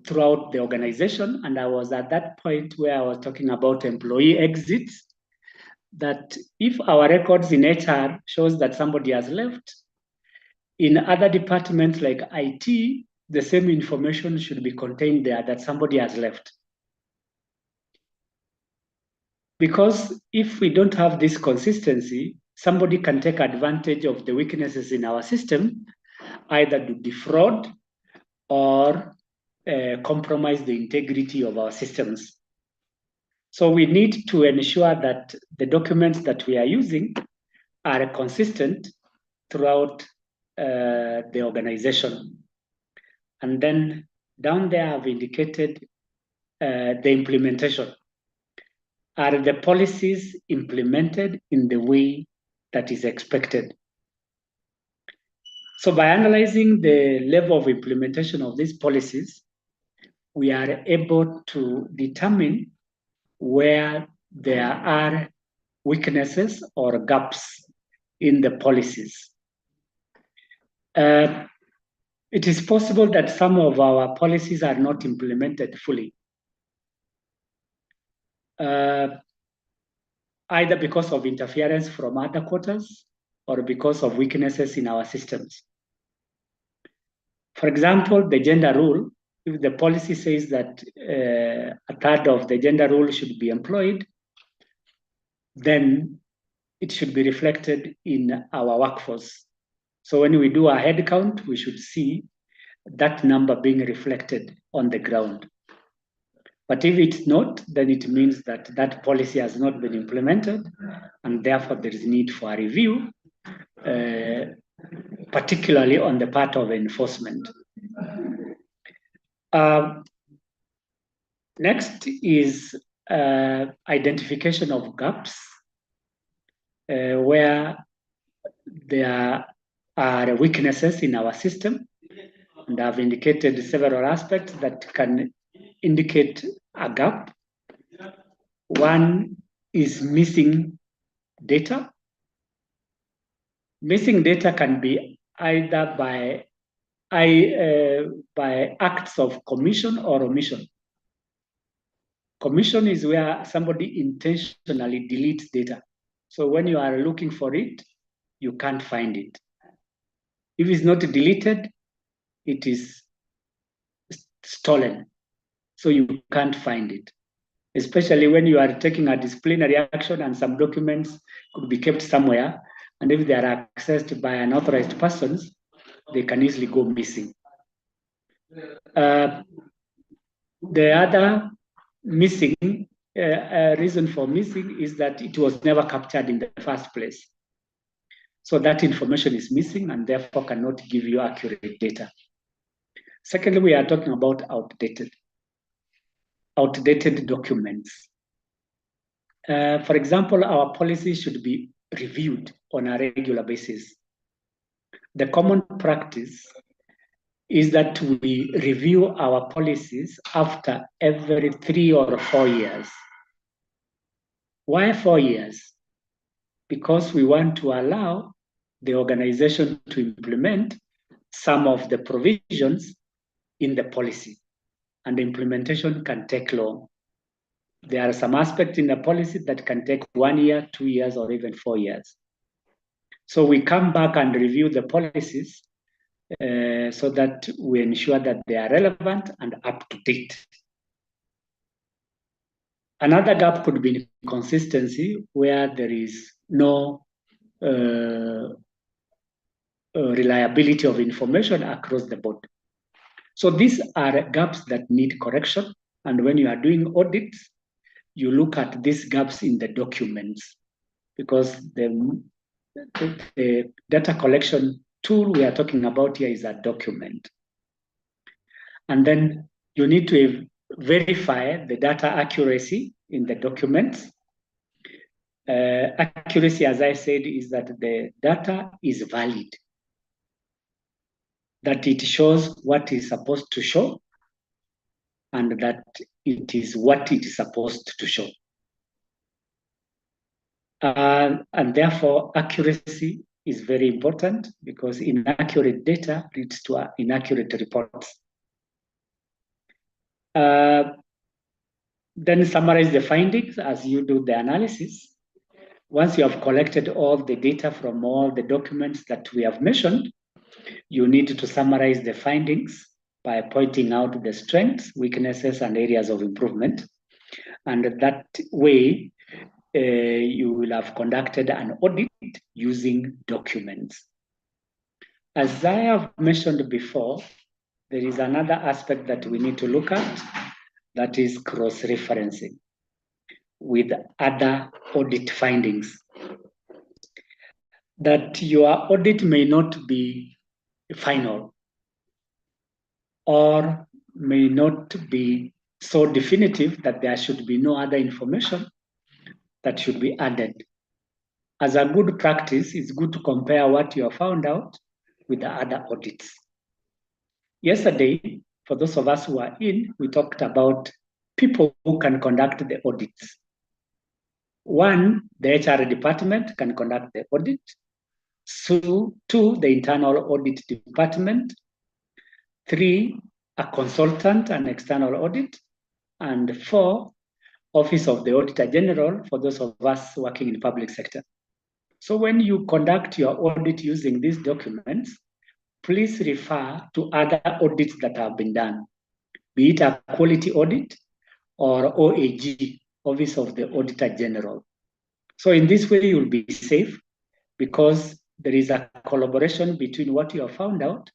throughout the organization. And I was at that point where I was talking about employee exits, that if our records in HR shows that somebody has left, in other departments like IT, the same information should be contained there, that somebody has left. Because if we don't have this consistency, somebody can take advantage of the weaknesses in our system either to defraud or compromise the integrity of our systems. So we need to ensure that the documents that we are using are consistent throughout the organization. And then down there, I've indicated the implementation. Are the policies implemented in the way that is expected? So by analyzing the level of implementation of these policies, we are able to determine where there are weaknesses or gaps in the policies. It is possible that some of our policies are not implemented fully, either because of interference from other quarters or because of weaknesses in our systems. For example, the gender rule, if the policy says that a third of the gender rule should be employed, then it should be reflected in our workforce. So when we do our head count, we should see that number being reflected on the ground. But if it's not, then it means that that policy has not been implemented, and therefore there is need for a review, particularly on the part of enforcement. Next is identification of gaps where there are weaknesses in our system. And I've indicated several aspects that can indicate a gap. One is missing data. Missing data can be either by acts of commission or omission. Commission is where somebody intentionally deletes data. So when you are looking for it, you can't find it. If it's not deleted, it is stolen. So you can't find it. Especially when you are taking a disciplinary action and some documents could be kept somewhere, and if they are accessed by unauthorized persons, they can easily go missing. The other missing reason for missing is that it was never captured in the first place. So that information is missing and therefore cannot give you accurate data. Secondly, we are talking about outdated documents. For example, our policies should be reviewed on a regular basis. The common practice is that we review our policies after every 3 or 4 years. Why 4 years? Because we want to allow the organization to implement some of the provisions in the policy, and the implementation can take long. There are some aspects in the policy that can take 1 year, 2 years, or even 4 years. So we come back and review the policies so that we ensure that they are relevant and up to date. Another gap could be consistency, where there is no reliability of information across the board. So these are gaps that need correction. And when you are doing audits, you look at these gaps in the documents, because the data collection tool we are talking about here is a document. And then you need to verify the data accuracy in the documents. Accuracy, as I said, is that the data is valid, that it shows what is supposed to show, and that it is what it is supposed to show. And therefore, accuracy is very important, because inaccurate data leads to inaccurate reports. Then summarize the findings as you do the analysis. Once you have collected all the data from all the documents that we have mentioned, you need to summarize the findings by pointing out the strengths, weaknesses, and areas of improvement. And that way, you will have conducted an audit using documents. As I have mentioned before, there is another aspect that we need to look at, that is cross-referencing with other audit findings. That your audit may not be final or may not be so definitive that there should be no other information that should be added. As a good practice, it's good to compare what you have found out with the other audits. Yesterday, for those of us who are in, we talked about people who can conduct the audits. One, the HR department can conduct the audit. Two, the internal audit department. Three, a consultant and external audit. And four, Office of the Auditor General for those of us working in the public sector. So when you conduct your audit using these documents, please refer to other audits that have been done, be it a quality audit or OAG, Office of the Auditor General. So in this way, you'll be safe because there is a collaboration between what you have found out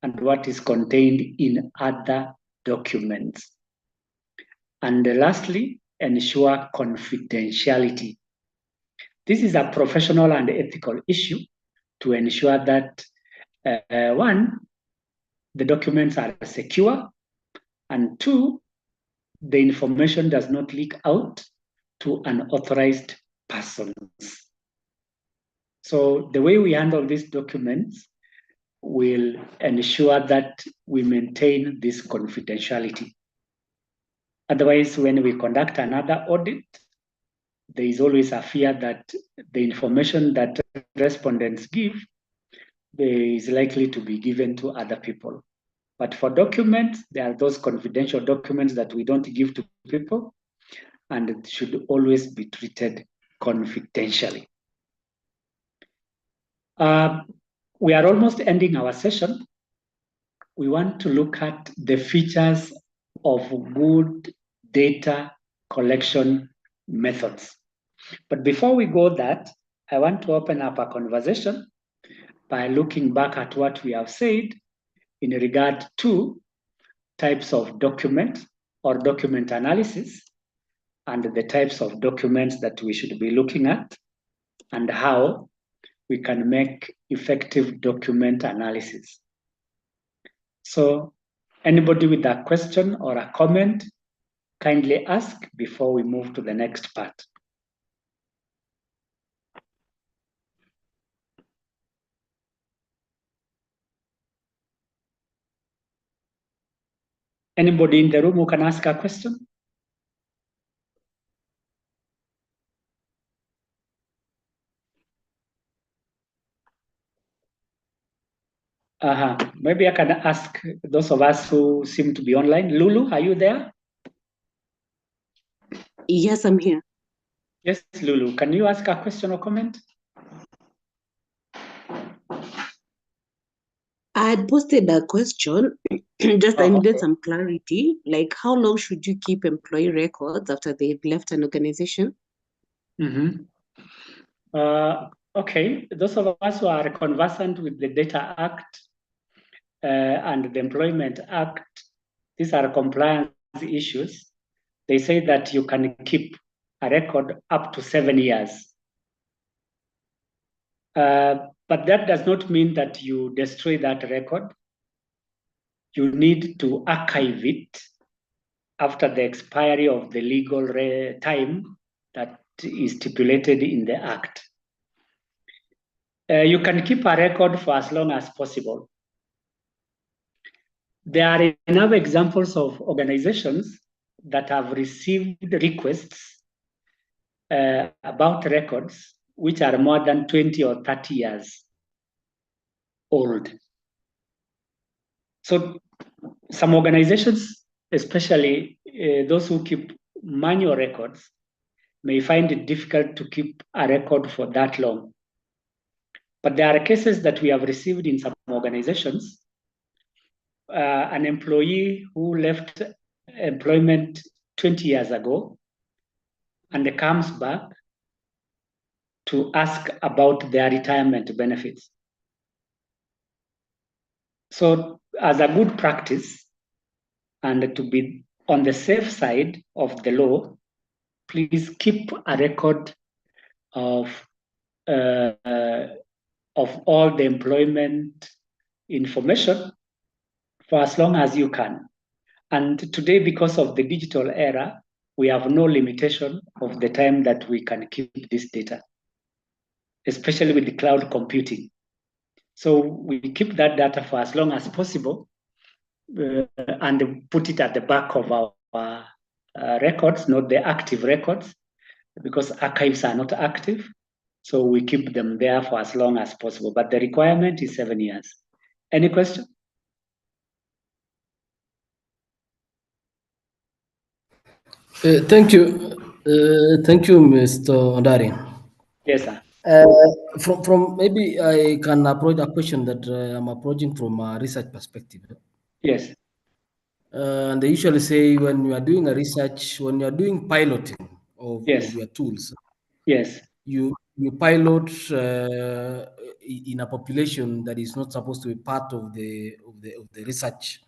and what is contained in other documents. And lastly, ensure confidentiality. This is a professional and ethical issue to ensure that, one, the documents are secure, and two, the information does not leak out to unauthorized persons. So the way we handle these documents will ensure that we maintain this confidentiality. Otherwise, when we conduct another audit, there is always a fear that the information that respondents give is likely to be given to other people. But for documents, there are those confidential documents that we don't give to people, and it should always be treated confidentially. We are almost ending our session. We want to look at the features of good data collection methods. But before we go that, I want to open up a conversation by looking back at what we have said in regard to types of document or document analysis and the types of documents that we should be looking at and how we can make effective document analysis. So anybody with a question or a comment, kindly ask before we move to the next part. Anybody in the room who can ask a question? Maybe I can ask those of us who seem to be online. Lulu, are you there?
Yes, I'm here.
Yes, Lulu, can you ask a question or comment?
I had posted a question, just I needed some clarity, like how long should you keep employee records after they've left an organization?
Okay, those of us who are conversant with the Data Act and the Employment Act, these are compliance issues. They say that you can keep a record up to 7 years. But that does not mean that you destroy that record. You need to archive it after the expiry of the legal time that is stipulated in the Act. You can keep a record for as long as possible. There are enough examples of organizations that have received requests about records which are more than 20 or 30 years old. So some organizations, especially those who keep manual records, may find it difficult to keep a record for that long. But there are cases that we have received in some organizations. An employee who left employment 20 years ago and comes back to ask about their retirement benefits. So as a good practice, and to be on the safe side of the law, please keep a record of all the employment information for as long as you can. And today, because of the digital era, we have no limitation of the time that we can keep this data, especially with the cloud computing. So we keep that data for as long as possible and put it at the back of our records, not the active records, because archives are not active. So we keep them there for as long as possible. But the requirement is 7 years. Any question?
Thank you. Thank you, Mr. Ondari.
Yes, sir.
From maybe I can approach a question that I'm approaching from a research perspective.
Yes.
And they usually say when you are doing a research, when you are doing piloting of
Yes.
your tools,
Yes.
you pilot in a population that is not supposed to be part of the research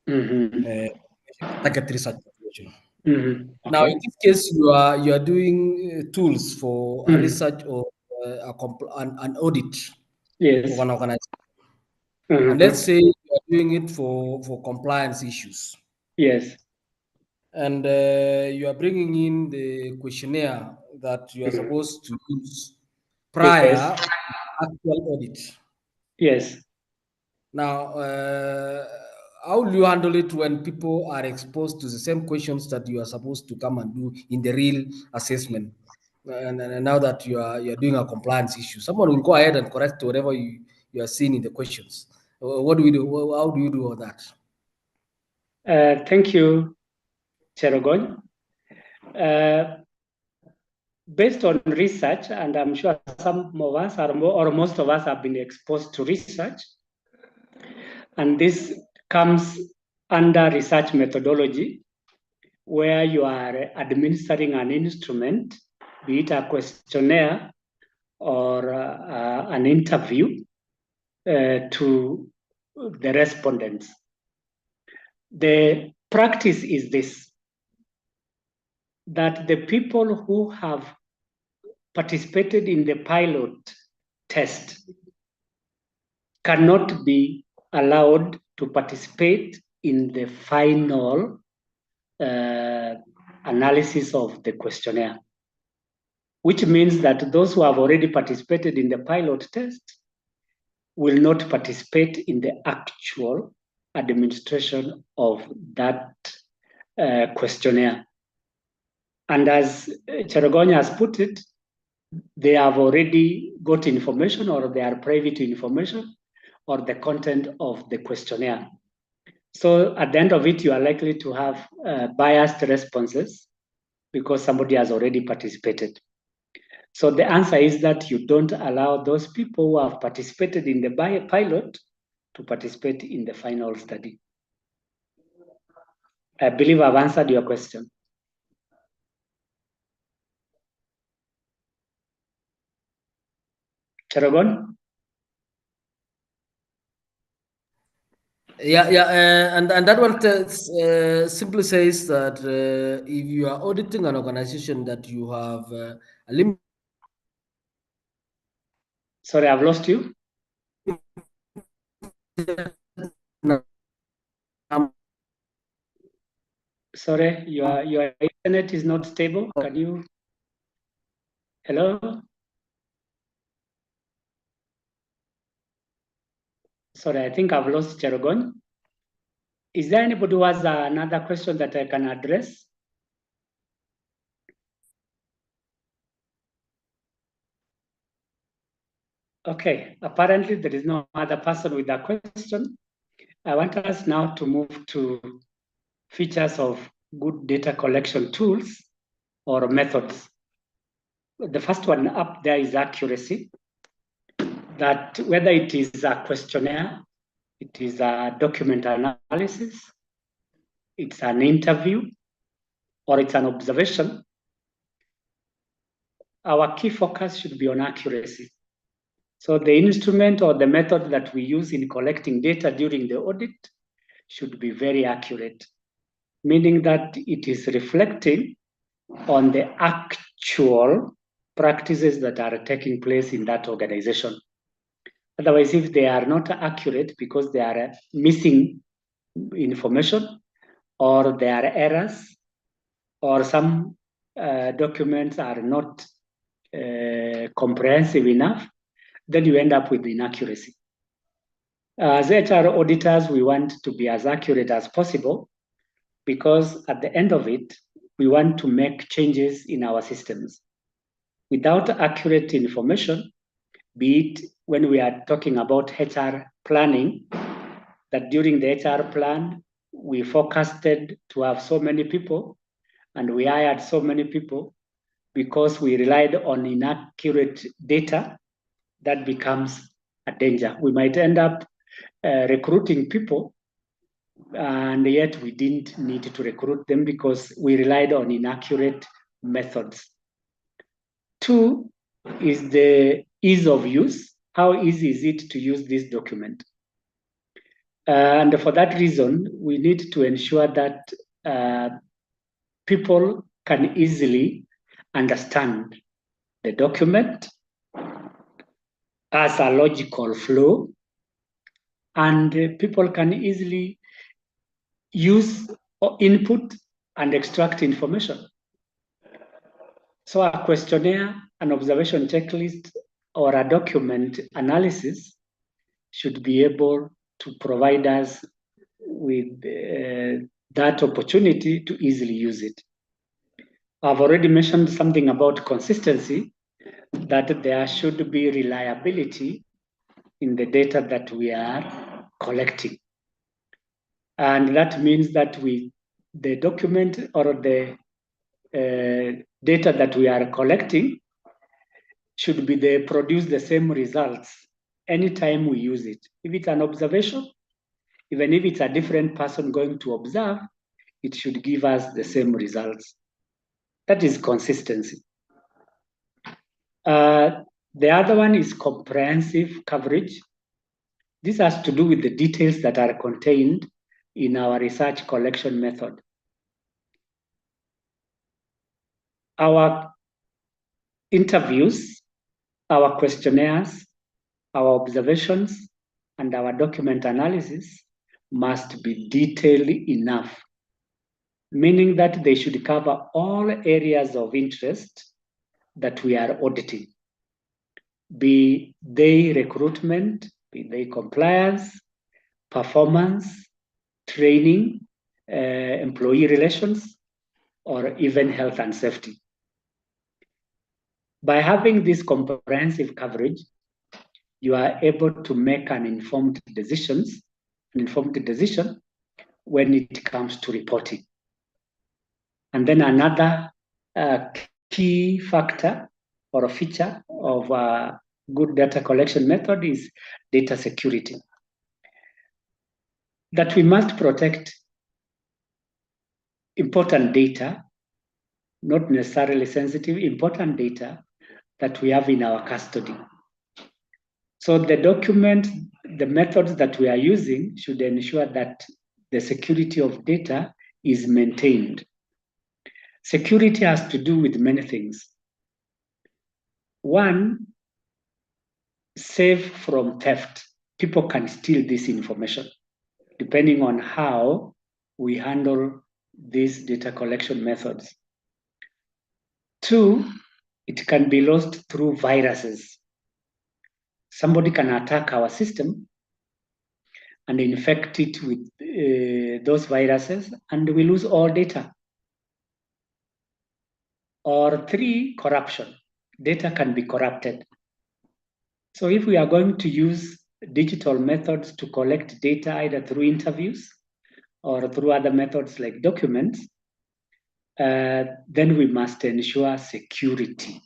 target research population.
Okay.
Now, in this case, you are doing tools for a research or an audit
Yes.
of an organization. And let's say you are doing it for compliance issues.
Yes.
And you are bringing in the questionnaire that you are supposed to use prior to actual audit.
Yes.
Now, how will you handle it when people are exposed to the same questions that you are supposed to come and do in the real assessment? And now that you are doing a compliance issue, someone will go ahead and correct whatever you are seeing in the questions. What do we do? How do you do all that?
Thank you, Cherogon. Based on research, and I'm sure some of us or most of us have been exposed to research, and this comes under research methodology, where you are administering an instrument, be it a questionnaire or an interview to the respondents. The practice is this, that the people who have participated in the pilot test cannot be allowed to participate in the final analysis of the questionnaire, which means that those who have already participated in the pilot test will not participate in the actual administration of that questionnaire. And as Cherogonya has put it, they have already got information, or they are privy to information or the content of the questionnaire. So at the end of it, you are likely to have biased responses because somebody has already participated. So the answer is that you don't allow those people who have participated in the pilot to participate in the final study. I believe I've answered your question. Cherogon?
Yeah, and that one simply says that if you are auditing an organization that you have a limit.
Sorry, I've lost you. Sorry, your internet is not stable. Can you? Hello? Sorry, I think I've lost Cherogon. Is there anybody who has another question that I can address? Okay, apparently there is no other person with a question. I want us now to move to features of good data collection tools or methods. The first one up there is accuracy. That whether it is a questionnaire, it is a document analysis, it's an interview, or it's an observation, our key focus should be on accuracy. So the instrument or the method that we use in collecting data during the audit should be very accurate, meaning that it is reflecting on the actual practices that are taking place in that organization. Otherwise, if they are not accurate because they are missing information or there are errors or some documents are not comprehensive enough, then you end up with inaccuracy. As HR auditors, we want to be as accurate as possible because at the end of it, we want to make changes in our systems. Without accurate information, be it when we are talking about HR planning, that during the HR plan, we forecasted to have so many people and we hired so many people because we relied on inaccurate data, that becomes a danger. We might end up recruiting people and yet we didn't need to recruit them because we relied on inaccurate methods. 2 is the ease of use. How easy is it to use this document? And for that reason, we need to ensure that people can easily understand the document as a logical flow, and people can easily use or input and extract information. So a questionnaire, an observation checklist, or a document analysis should be able to provide us with that opportunity to easily use it. I've already mentioned something about consistency, that there should be reliability in the data that we are collecting. And that means that the document or the data that we are collecting should produce the same results anytime we use it. If it's an observation, even if it's a different person going to observe, it should give us the same results. That is consistency. The other one is comprehensive coverage. This has to do with the details that are contained in our research collection method. Our interviews, our questionnaires, our observations, and our document analysis must be detailed enough, meaning that they should cover all areas of interest that we are auditing, be they recruitment, be they compliance, performance, training, employee relations, or even health and safety. By having this comprehensive coverage, you are able to make an informed decision when it comes to reporting. And then another key factor or a feature of a good data collection method is data security. That we must protect important data, not necessarily sensitive, important data that we have in our custody. So the document, the methods that we are using should ensure that the security of data is maintained. Security has to do with many things. One, safe from theft. People can steal this information depending on how we handle these data collection methods. 2, it can be lost through viruses. Somebody can attack our system and infect it with those viruses, and we lose all data. Or 3, corruption. Data can be corrupted. So if we are going to use digital methods to collect data either through interviews or through other methods like documents, then we must ensure security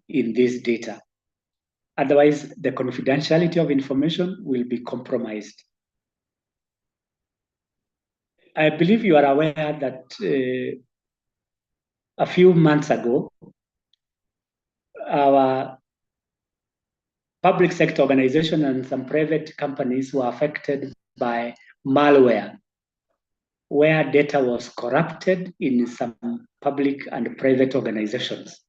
in this data. Otherwise, the confidentiality of information will be compromised. I believe you are aware that a few months ago, our public sector organizations and some private companies were affected by malware, where data was corrupted in some public and private organizations.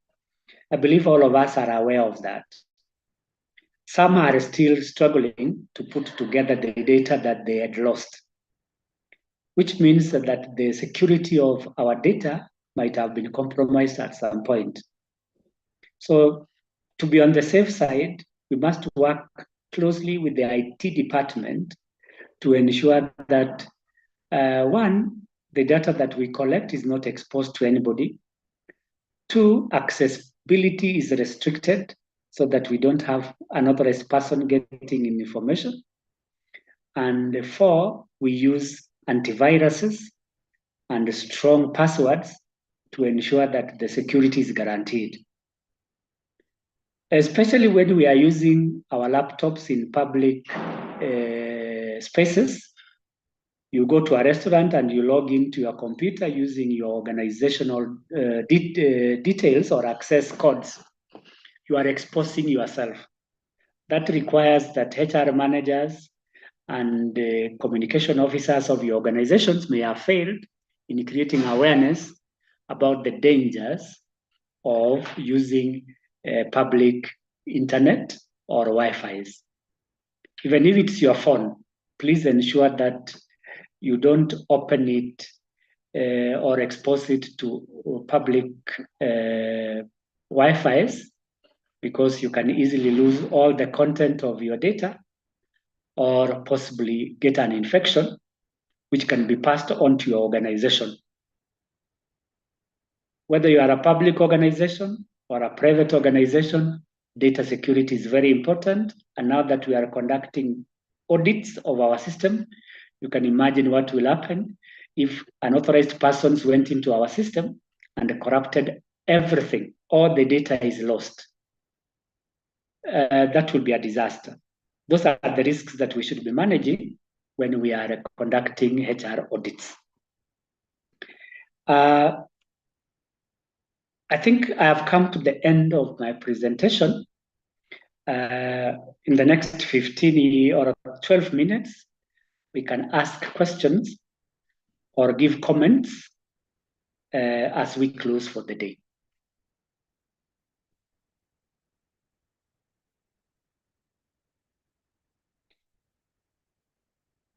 I believe all of us are aware of that. Some are still struggling to put together the data that they had lost, which means that the security of our data might have been compromised at some point. So to be on the safe side, we must work closely with the IT department to ensure that, one, the data that we collect is not exposed to anybody. Two, accessibility is restricted so that we don't have unauthorized person getting information. And four, we use antiviruses and strong passwords to ensure that the security is guaranteed. Especially when we are using our laptops in public spaces. You go to a restaurant and you log into your computer using your organizational details or access codes. You are exposing yourself. That requires that HR managers and communication officers of your organizations may have failed in creating awareness about the dangers of using public internet or Wi-Fi's. Even if it's your phone, please ensure that you don't open it or expose it to public Wi-Fi's, because you can easily lose all the content of your data or possibly get an infection, which can be passed on to your organization. Whether you are a public organization or a private organization, data security is very important. And now that we are conducting audits of our system, you can imagine what will happen if unauthorized persons went into our system and corrupted everything. All the data is lost. That will be a disaster. Those are the risks that we should be managing when we are conducting HR audits. I think I have come to the end of my presentation. In the next 15 or 12 minutes, we can ask questions or give comments as we close for the day.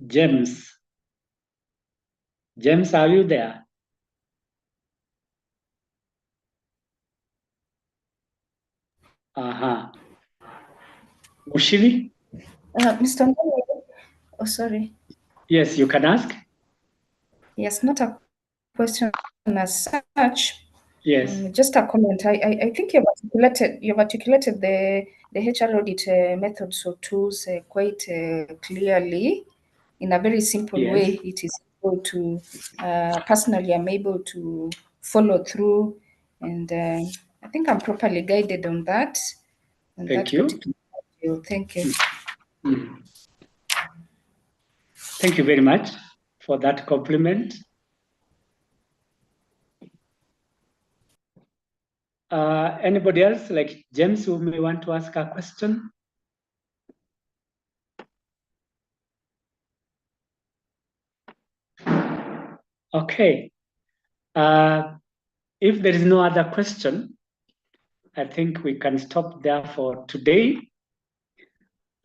James, are you there? Mushivi?
Mr. Ndoli, oh, sorry.
Yes, you can ask.
Yes, not a question as such.
Yes.
Just a comment. I think you've articulated the HR audit methods or tools quite clearly in a very simple way. It is able to personally, I'm able to follow through, and I think I'm properly guided on that.
Thank you.
Thank you.
Thank you very much for that compliment. Anybody else, like James, who may want to ask a question? Okay. If there is no other question, I think we can stop there for today.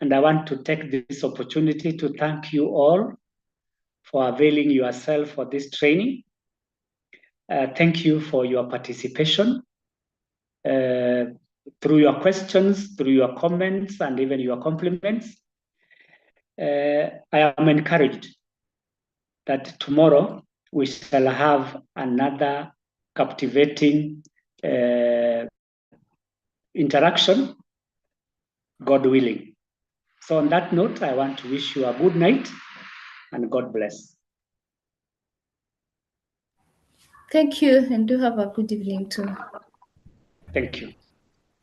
And I want to take this opportunity to thank you all for availing yourself for this training. Thank you for your participation. Through your questions, through your comments, and even your compliments. I am encouraged that tomorrow we shall have another captivating interaction, God willing. So on that note, I want to wish you a good night and God bless.
Thank you, and do have a good evening too.
Thank you.